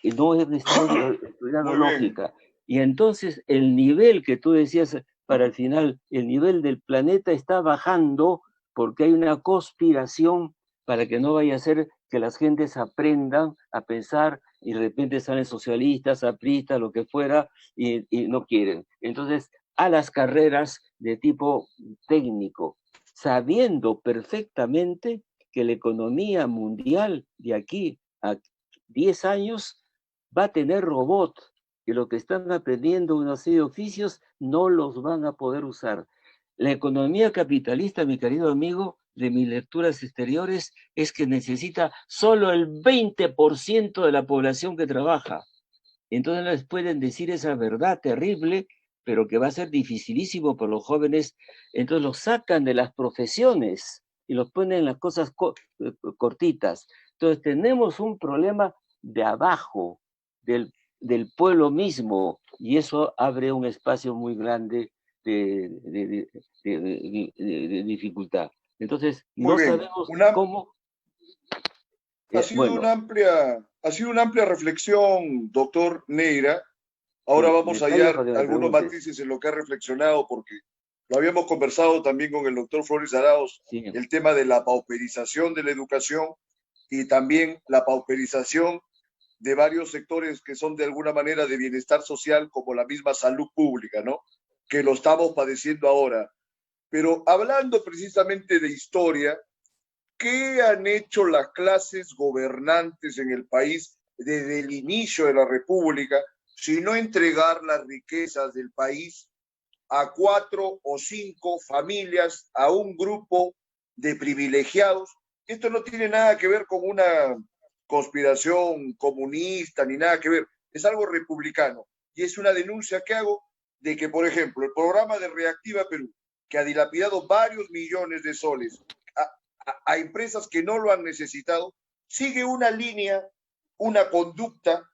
no han estado estudiando lógica. Y entonces el nivel que tú decías para el final, el nivel del planeta está bajando porque hay una conspiración para que no vaya a ser que las gentes aprendan a pensar y de repente salen socialistas, apristas, lo que fuera, y no quieren. Entonces, a las carreras de tipo técnico, sabiendo perfectamente que la economía mundial de aquí a 10 años va a tener robot, que lo que están aprendiendo una serie de oficios no los van a poder usar. La economía capitalista, mi querido amigo, de mis lecturas exteriores, es que necesita solo el 20% de la población que trabaja. Entonces les pueden decir esa verdad terrible, pero que va a ser dificilísimo por los jóvenes. Entonces los sacan de las profesiones y los ponen en las cosas cortitas. Entonces tenemos un problema de abajo, del pueblo mismo, y eso abre un espacio muy grande de dificultad. Entonces, Muy no bien. sabemos Una, cómo. Bueno, ha sido una amplia reflexión, doctor Neira. Ahora sí, vamos a detalles hallar cuando me algunos preguntes. matices en lo que ha reflexionado, porque lo habíamos conversado también con el doctor Flores Arauz, Sí, el tema de la pauperización de la educación y también la pauperización de varios sectores que son de alguna manera de bienestar social, como la misma salud pública, ¿no? Que lo estamos padeciendo ahora. Pero hablando precisamente de historia, ¿qué han hecho las clases gobernantes en el país desde el inicio de la República, si no entregar las riquezas del país a 4 o 5 familias, a un grupo de privilegiados? Esto no tiene nada que ver con una conspiración comunista ni nada que ver, es algo republicano y es una denuncia que hago de que, por ejemplo, el programa de Reactiva Perú, que ha dilapidado varios millones de soles a empresas que no lo han necesitado, sigue una línea, una conducta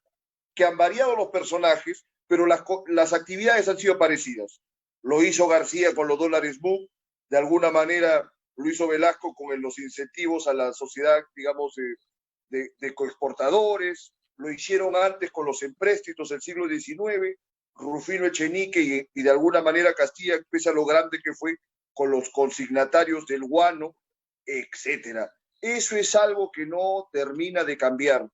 que han variado los personajes, pero las actividades han sido parecidas. Lo hizo García con los dólares MU, de alguna manera lo hizo Velasco con los incentivos a la sociedad, digamos, de coexportadores, lo hicieron antes con los empréstitos del siglo XIX, Rufino Echenique y de alguna manera Castilla, pese a lo grande que fue, con los consignatarios del guano, etcétera. Eso es algo que no termina de cambiar,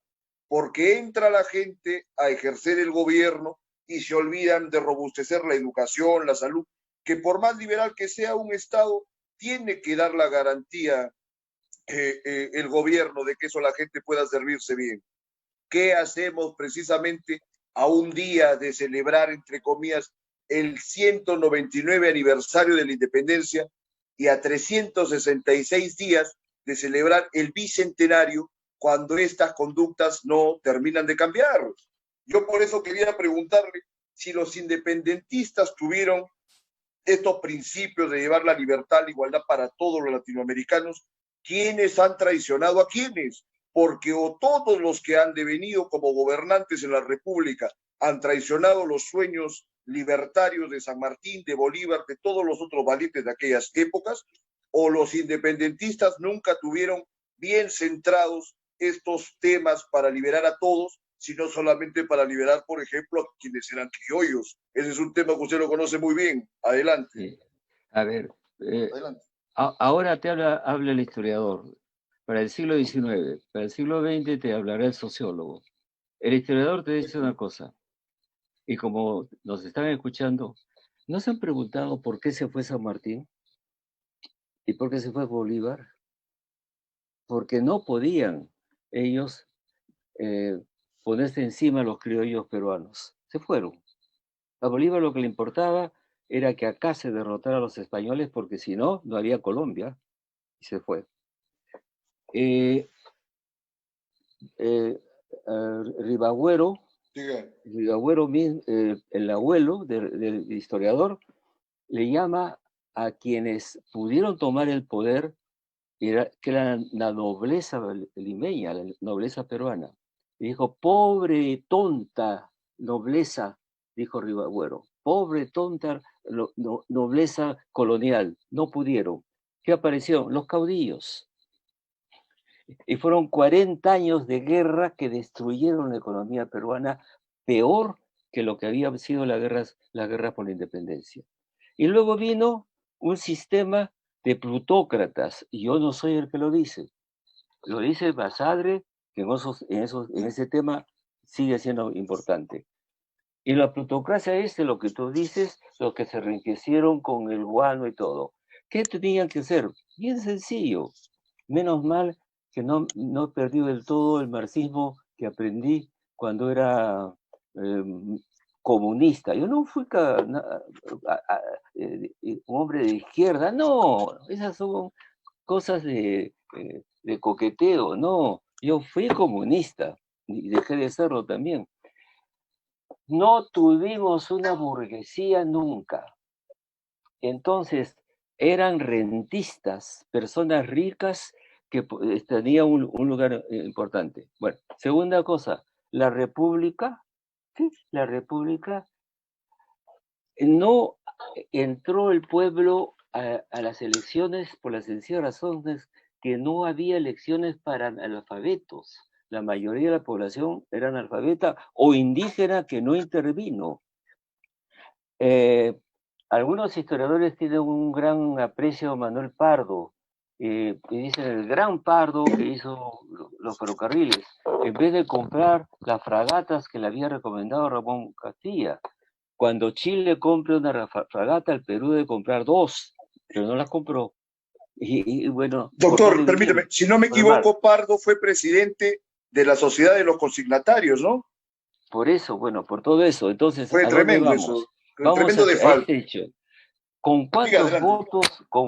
porque entra la gente a ejercer el gobierno y se olvidan de robustecer la educación, la salud, que por más liberal que sea un Estado, tiene que dar la garantía el gobierno de que eso la gente pueda servirse bien. ¿Qué hacemos precisamente a un día de celebrar, entre comillas, el 199 aniversario de la independencia y a 366 días de celebrar el bicentenario cuando estas conductas no terminan de cambiar? Yo por eso quería preguntarle si los independentistas tuvieron estos principios de llevar la libertad, la igualdad para todos los latinoamericanos, ¿quiénes han traicionado a quiénes? Porque o todos los que han devenido como gobernantes en la República han traicionado los sueños libertarios de San Martín, de Bolívar, de todos los otros valientes de aquellas épocas, o los independentistas nunca tuvieron bien centrados estos temas para liberar a todos, sino solamente para liberar, por ejemplo, a quienes eran criollos. Ese es un tema que usted lo conoce muy bien. Adelante. sí. A ver, Adelante. ahora te habla el historiador. Para el siglo XIX, para el siglo XX te hablará el sociólogo. El historiador te dice una cosa, y como nos están escuchando, ¿no se han preguntado por qué se fue San Martín y por qué se fue Bolívar? Porque no podían ellos ponerse encima a los criollos peruanos. Se fueron. A Bolívar lo que le importaba era que acá se derrotara a los españoles, porque si no, no había Colombia, y se fue. Ribagüero, el abuelo del historiador, le llama a quienes pudieron tomar el poder, que era la nobleza limeña, la nobleza peruana. Y dijo: pobre tonta nobleza, dijo Ribagüero, pobre tonta nobleza colonial, no pudieron. ¿Qué apareció? Los caudillos. Y fueron 40 años de guerra que destruyeron la economía peruana, peor que lo que había sido la guerra por la independencia. Y luego vino un sistema de plutócratas, y yo no soy el que lo dice Basadre, que en ese tema sigue siendo importante. Y la plutocracia es lo que tú dices, los que se enriquecieron con el guano y todo. ¿Qué tenían que hacer? Bien sencillo. Menos mal que no he perdido del todo el marxismo que aprendí cuando era comunista. Yo no fui un hombre de izquierda, no, esas son cosas de coqueteo, no. Yo fui comunista y dejé de serlo también. No tuvimos una burguesía nunca. Entonces, eran rentistas, personas ricas que tenían un lugar importante. Bueno, segunda cosa, la República, ¿sí? La República, no entró el pueblo a las elecciones por las sencillas razones que no había elecciones para analfabetos. La mayoría de la población era analfabeta o indígena que no intervino. Algunos historiadores tienen un gran aprecio a Manuel Pardo, y dicen el gran Pardo que hizo los ferrocarriles, en vez de comprar las fragatas que le había recomendado Ramón Castilla. Cuando Chile compre una fragata, el Perú debe comprar 2, pero no las compró. Y bueno, doctor, permíteme, si no me equivoco, Pardo fue presidente de la Sociedad de los Consignatarios, ¿no? Por eso, bueno, por todo eso. Entonces, fue ¿a tremendo dónde vamos? eso, Vamos tremendo a desfalco. este hecho. ¿Con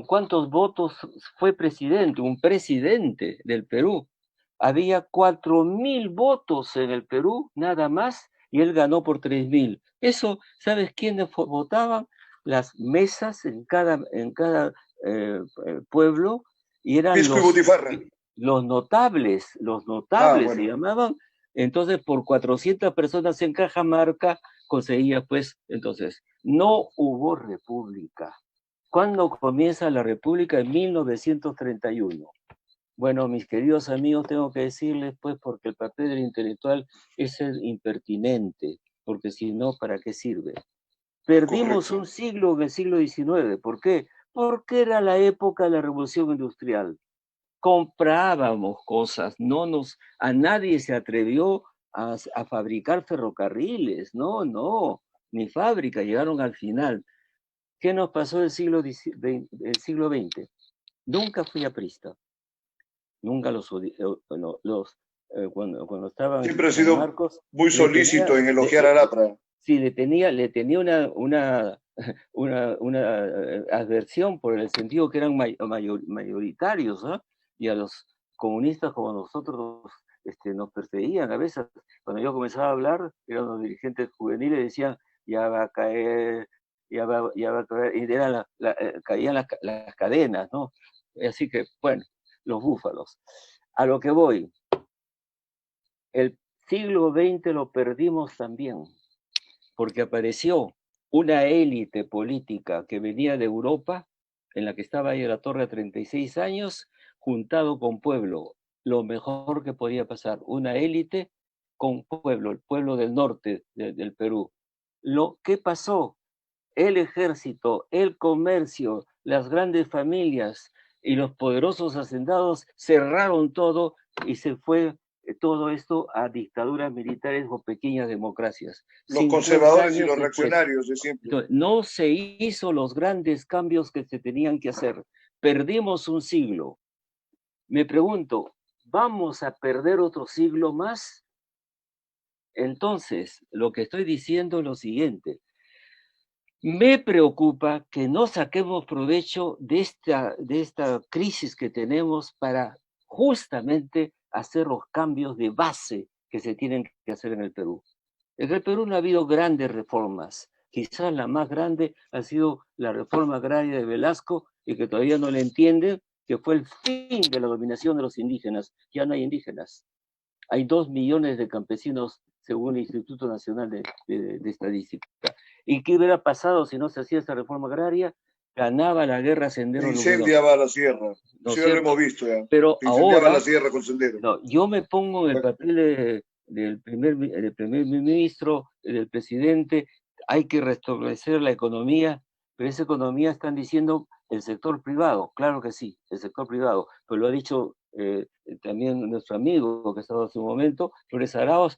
cuántos votos fue presidente? Un presidente del Perú. Había 4.000 votos en el Perú, nada más, y él ganó por 3.000. Eso, ¿sabes quiénes votaban? Las mesas en cada pueblo, y eran los notables bueno. Se llamaban. Entonces, por 400 personas en Cajamarca, conseguía, pues, entonces, no hubo república. ¿Cuándo comienza la república? En 1931. Bueno, mis queridos amigos, tengo que decirles, pues, porque el papel del intelectual es ser impertinente, porque si no, ¿para qué sirve? Perdimos Correcto. Un siglo en el siglo XIX. ¿Por qué? Porque era la época de la revolución industrial. Comprábamos cosas, a nadie se atrevió a fabricar ferrocarriles, no, ni fábrica, llegaron al final. ¿Qué nos pasó el siglo XX? Nunca fui aprista, nunca cuando estaban siempre ha sido Marcos, muy solícito en elogiar a Lapra. Sí, le tenía una adversión por el sentido que eran mayoritarios, ¿eh? Y a los comunistas como nosotros nos perseguían a veces. Cuando yo comenzaba a hablar, eran los dirigentes juveniles, decían, ya va a caer, ya va a caer, y caían las cadenas, ¿no? Así que, bueno, los búfalos. A lo que voy, el siglo XX lo perdimos también, porque apareció una élite política que venía de Europa, en la que estaba ahí la Torre a 36 años, juntado con pueblo, lo mejor que podía pasar, una élite con pueblo, el pueblo del norte del Perú. ¿Qué pasó? El ejército, el comercio, las grandes familias y los poderosos hacendados cerraron todo y se fue todo esto a dictaduras militares o pequeñas democracias. Los conservadores y los reaccionarios de siempre. Entonces, no se hizo los grandes cambios que se tenían que hacer. Perdimos un siglo. Me pregunto, ¿vamos a perder otro siglo más? Entonces, lo que estoy diciendo es lo siguiente. Me preocupa que no saquemos provecho de esta crisis que tenemos para justamente hacer los cambios de base que se tienen que hacer en el Perú. En el Perú no ha habido grandes reformas. Quizás la más grande ha sido la reforma agraria de Velasco y que todavía no le entienden, que fue el fin de la dominación de los indígenas. Ya no hay indígenas. Hay 2 millones de campesinos según el Instituto Nacional de Estadística. ¿Y qué hubiera pasado si no se hacía esta reforma agraria? Ganaba la guerra Sendero Luminoso. Incendiaba la sierra. ¿No sí, lo hemos visto ya. Pero ahora, la sierra con Sendero. No, yo me pongo en el papel del primer ministro, del presidente. Hay que restablecer la economía, pero esa economía están diciendo el sector privado. Claro que sí, el sector privado. Pero lo ha dicho también nuestro amigo que estaba hace un momento, Flores Arauz,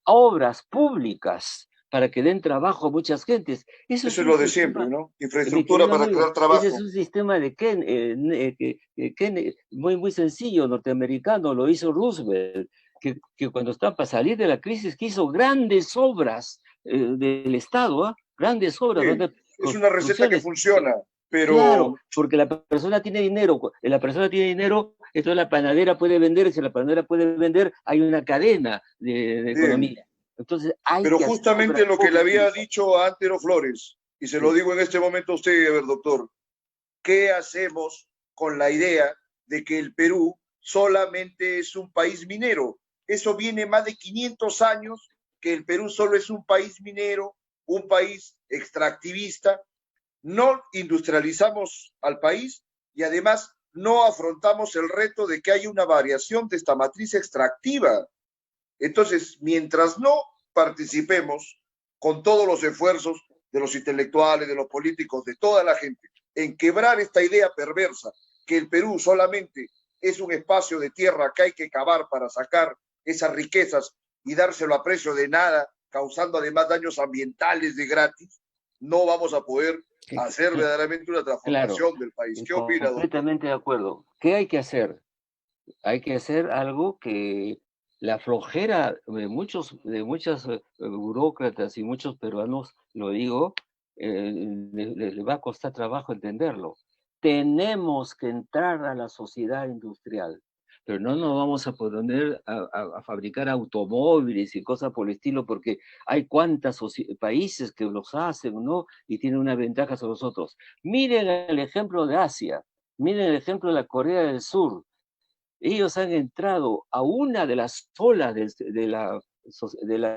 obras públicas para que den trabajo a muchas gentes. Eso es lo de siempre, ¿no? Infraestructura para crear trabajo. Ese es un sistema de muy sencillo, norteamericano, lo hizo Roosevelt, que cuando estaba para salir de la crisis, que hizo grandes obras del Estado, ¿eh? Grandes obras. Sí, es una receta que funciona. Pero... Claro, porque la persona tiene dinero, entonces la panadera puede vender, si la panadera puede vender, hay una cadena de economía. Entonces pero justamente lo que le había dicho a Antero Flores, y se lo digo en este momento a usted, a ver, doctor, ¿qué hacemos con la idea de que el Perú solamente es un país minero? Eso viene más de 500 años, que el Perú solo es un país minero, un país extractivista. No industrializamos al país y además no afrontamos el reto de que hay una variación de esta matriz extractiva. Entonces, mientras no participemos con todos los esfuerzos de los intelectuales, de los políticos, de toda la gente, en quebrar esta idea perversa, que el Perú solamente es un espacio de tierra que hay que cavar para sacar esas riquezas y dárselo a precio de nada, causando además daños ambientales de gratis, no vamos a poder hacer verdaderamente una transformación del país. ¿Qué opina, doctor? Completamente de acuerdo. ¿Qué hay que hacer? Hay que hacer algo que la flojera de muchas burócratas y muchos peruanos, lo digo, les va a costar trabajo entenderlo. Tenemos que entrar a la sociedad industrial, pero no nos vamos a poner a fabricar automóviles y cosas por el estilo, porque hay cuantos países que los hacen, ¿no? Y tienen una ventaja sobre los otros. Miren el ejemplo de Asia, miren el ejemplo de la Corea del Sur. Ellos han entrado a una de las olas de la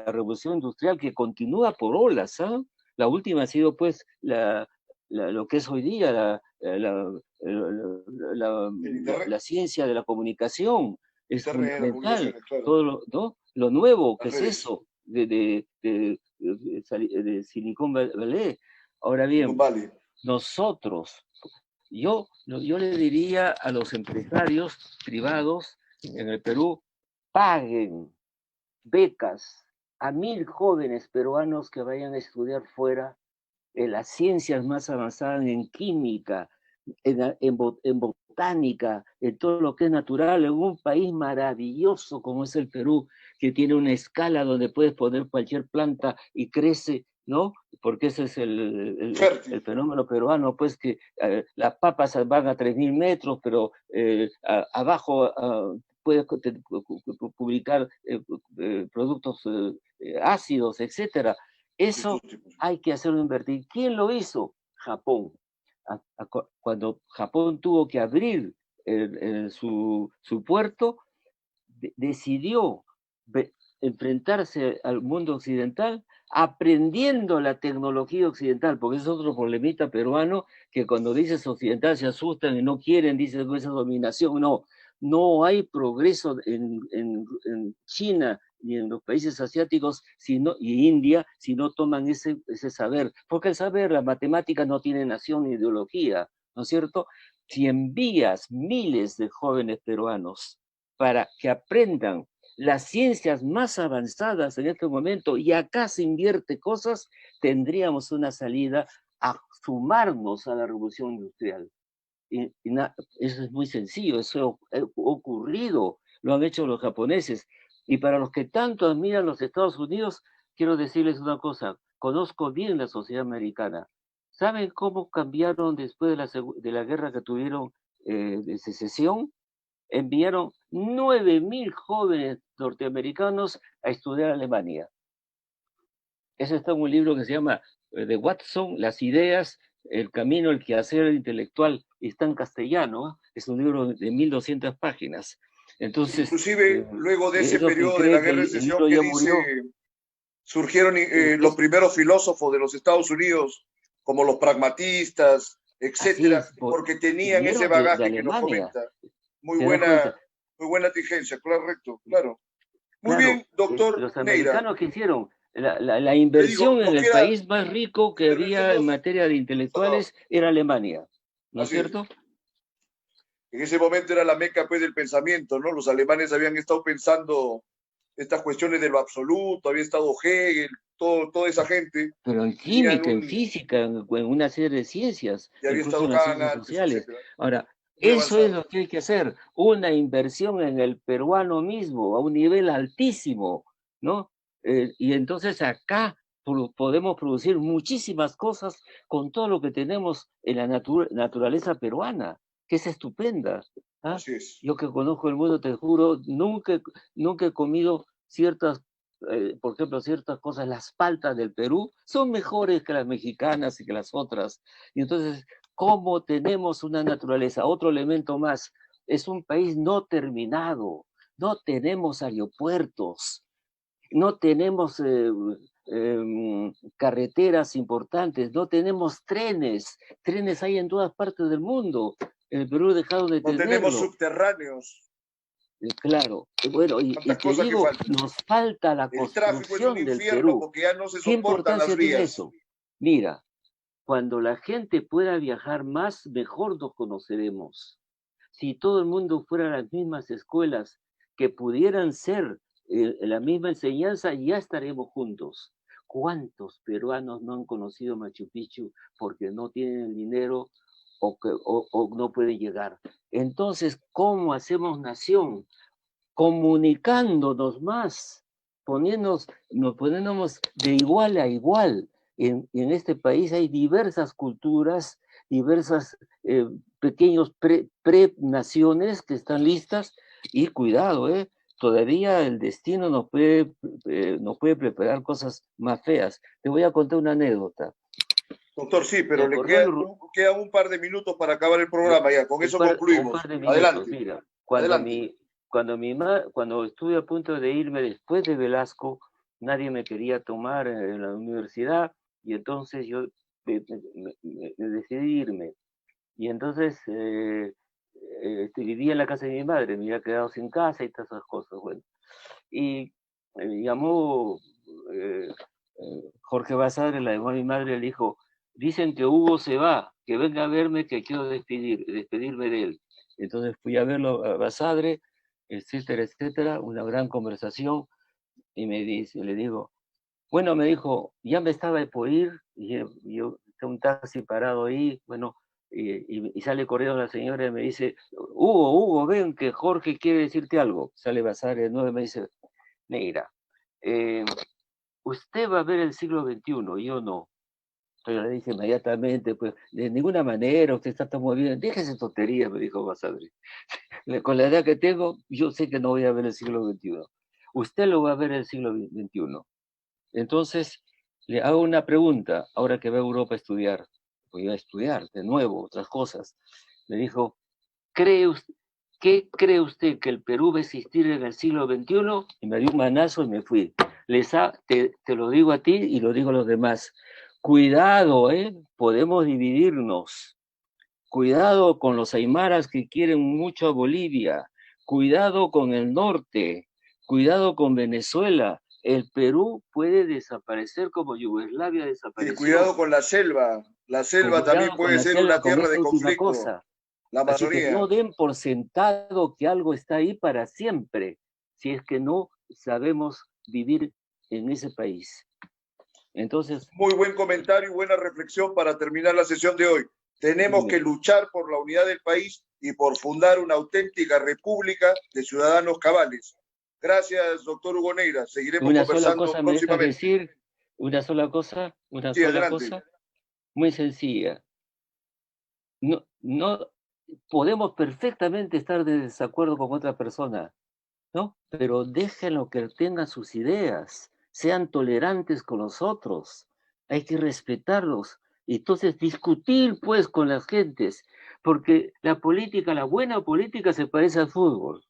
revolución industrial que continúa por olas, ¿eh? La última ha sido pues lo que es hoy día la ciencia de la comunicación. Es fundamental. Todo ¿no? Lo nuevo, que es eso, de Silicon Valley. Ahora bien, nosotros, yo le diría a los empresarios privados en el Perú, paguen becas a 1000 jóvenes peruanos que vayan a estudiar fuera en las ciencias más avanzadas, en química, en botánica, en todo lo que es natural, en un país maravilloso como es el Perú, que tiene una escala donde puedes poner cualquier planta y crece, ¿no? Porque ese es el fenómeno peruano, pues que las papas van a 3000 metros, pero abajo puedes publicar productos ácidos, etcétera. Eso hay que hacerlo invertir. ¿Quién lo hizo? Japón. Cuando Japón tuvo que abrir su puerto, decidió enfrentarse al mundo occidental aprendiendo la tecnología occidental, porque es otro problemita peruano que cuando dices occidental se asustan y no quieren, dicen esa dominación. No hay progreso en China ni en los países asiáticos y India si no toman ese saber, porque el saber, la matemática no tiene nación ni ideología, ¿no es cierto? Si envías miles de jóvenes peruanos para que aprendan las ciencias más avanzadas en este momento y acá se invierte cosas, tendríamos una salida a sumarnos a la revolución industrial. Eso es muy sencillo, eso ha ocurrido, lo han hecho los japoneses. Y para los que tanto admiran los Estados Unidos, quiero decirles una cosa, conozco bien la sociedad americana. ¿Saben cómo cambiaron después de la guerra que tuvieron de secesión? Enviaron 9000 jóvenes norteamericanos a estudiar Alemania. Eso está en un libro que se llama de Watson, Las ideas, el camino, el quehacer intelectual, y está en castellano, es un libro de 1200 páginas. Entonces, inclusive luego de ese periodo de la guerra de secesión que dice, surgieron los primeros filósofos de los Estados Unidos, como los pragmatistas, etcétera, porque tenían ese bagaje que nos comenta. Muy buena diligencia, correcto, claro. Muy bien, doctor Los americanos Neira, que hicieron la inversión en el país más rico que había en materia de intelectuales era Alemania, ¿no es cierto? En ese momento era la meca pues, del pensamiento, ¿no? Los alemanes habían estado pensando estas cuestiones de lo absoluto, había estado Hegel, toda esa gente. Pero en química, en física, en una serie de ciencias, incluso en las ciencias sociales. Ahora, eso es lo que hay que hacer, una inversión en el peruano mismo, a un nivel altísimo, ¿no? Y entonces acá podemos producir muchísimas cosas con todo lo que tenemos en la naturaleza peruana, que es estupenda. ¿Ah? Así es. Yo que conozco el mundo, te juro, nunca he comido ciertas, por ejemplo, ciertas cosas, las paltas del Perú son mejores que las mexicanas y que las otras. Y entonces, ¿cómo tenemos una naturaleza? Otro elemento más, es un país no terminado, no tenemos aeropuertos, no tenemos carreteras importantes, no tenemos trenes hay en todas partes del mundo. En el Perú dejaron de No tenerlo. tenemos subterráneos. Claro, bueno, y te digo, nos falta la construcción del Perú. Porque ya no se ¿Qué soportan las importancia tiene vías. eso? Mira, cuando la gente pueda viajar más, mejor nos conoceremos. Si todo el mundo fuera a las mismas escuelas que pudieran ser la misma enseñanza, ya estaremos juntos. ¿Cuántos peruanos no han conocido Machu Picchu porque no tienen el dinero o no pueden llegar? Entonces, ¿cómo hacemos nación? Comunicándonos más, poniéndonos de igual a igual. En este país hay diversas culturas, diversas pequeños pre-naciones que están listas, y cuidado, todavía el destino nos puede preparar cosas más feas. Te voy a contar una anécdota. Doctor, sí, pero le quedan un par de minutos para acabar el programa ya, con eso concluimos. Adelante. Mira, cuando estuve a punto de irme después de Velasco, nadie me quería tomar en la universidad, y entonces yo decidí irme. Y entonces vivía en la casa de mi madre, me había quedado sin casa y todas esas cosas. Bueno, y me llamó Jorge Basadre, la llamó a mi madre, le dijo: dicen que Hugo se va, que venga a verme, que quiero despedirme de él. Entonces fui a verlo a Basadre, etcétera, etcétera, una gran conversación, y le digo, bueno, me dijo, ya me estaba por ir, y yo tengo un taxi parado ahí, bueno, y sale corriendo la señora y me dice, Hugo, ven que Jorge quiere decirte algo. Sale Basadre de nuevo y me dice, Neira, usted va a ver el siglo XXI, yo no. Pero le dije inmediatamente, pues, de ninguna manera, usted está tan muy bien, déjese tontería, me dijo Basadre. Con la edad que tengo, yo sé que no voy a ver el siglo XXI. Usted lo va a ver el siglo XXI. Entonces, le hago una pregunta, ahora que va a Europa a estudiar, voy a estudiar de nuevo otras cosas. Me dijo, ¿qué cree usted que el Perú va a existir en el siglo XXI? Y me dio un manazo y me fui. Te lo digo a ti y lo digo a los demás. Cuidado, podemos dividirnos. Cuidado con los aymaras que quieren mucho a Bolivia. Cuidado con el norte. Cuidado con Venezuela. El Perú puede desaparecer como Yugoslavia desapareció. Y cuidado con la selva. La selva también puede ser una tierra de conflicto. La Amazonía. Así que no den por sentado que algo está ahí para siempre, si es que no sabemos vivir en ese país. Entonces, muy buen comentario y buena reflexión para terminar la sesión de hoy. Tenemos que luchar por la unidad del país y por fundar una auténtica república de ciudadanos cabales. Gracias, doctor Hugo Neira. Seguiremos conversando próximamente. Una sola cosa, muy sencilla. No podemos perfectamente estar de desacuerdo con otra persona, ¿no? Pero déjenlo que tengan sus ideas, sean tolerantes con los otros, hay que respetarlos. Entonces discutir pues con las gentes, porque la buena política se parece al fútbol,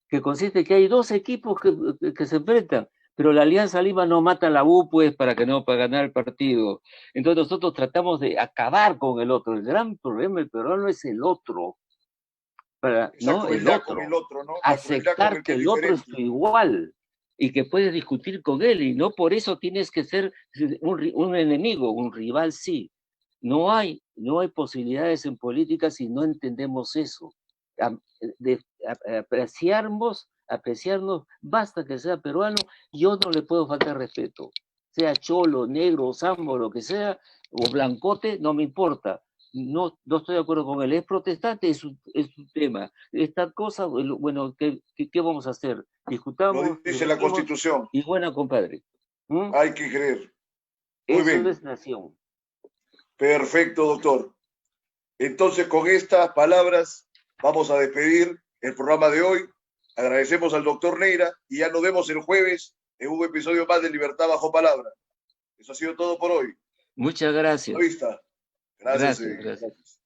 que consiste que hay dos equipos que se enfrentan, pero la Alianza Lima no mata a la U pues para ganar el partido. Entonces nosotros tratamos de acabar con el otro. El gran problema del peruano es el otro. ¿No? El otro, ¿no? Aceptar que el otro es tu igual y que puedes discutir con él, y no por eso tienes que ser un enemigo, un rival sí. No hay posibilidades en política si no entendemos eso. Apreciarnos, basta que sea peruano, yo no le puedo faltar respeto. Sea cholo, negro, sambo, lo que sea, o blancote, no me importa. No estoy de acuerdo con él, es protestante, es su tema. Esta cosa, bueno, ¿qué vamos a hacer? Discutamos. Lo dice la Constitución. Y buena, compadre. Hay que creer. Muy bien. Eso es nación. Perfecto, doctor. Entonces, con estas palabras, vamos a despedir el programa de hoy. Agradecemos al doctor Neira y ya nos vemos el jueves en un episodio más de Libertad Bajo Palabra. Eso ha sido todo por hoy. Muchas gracias. Gracias. Gracias.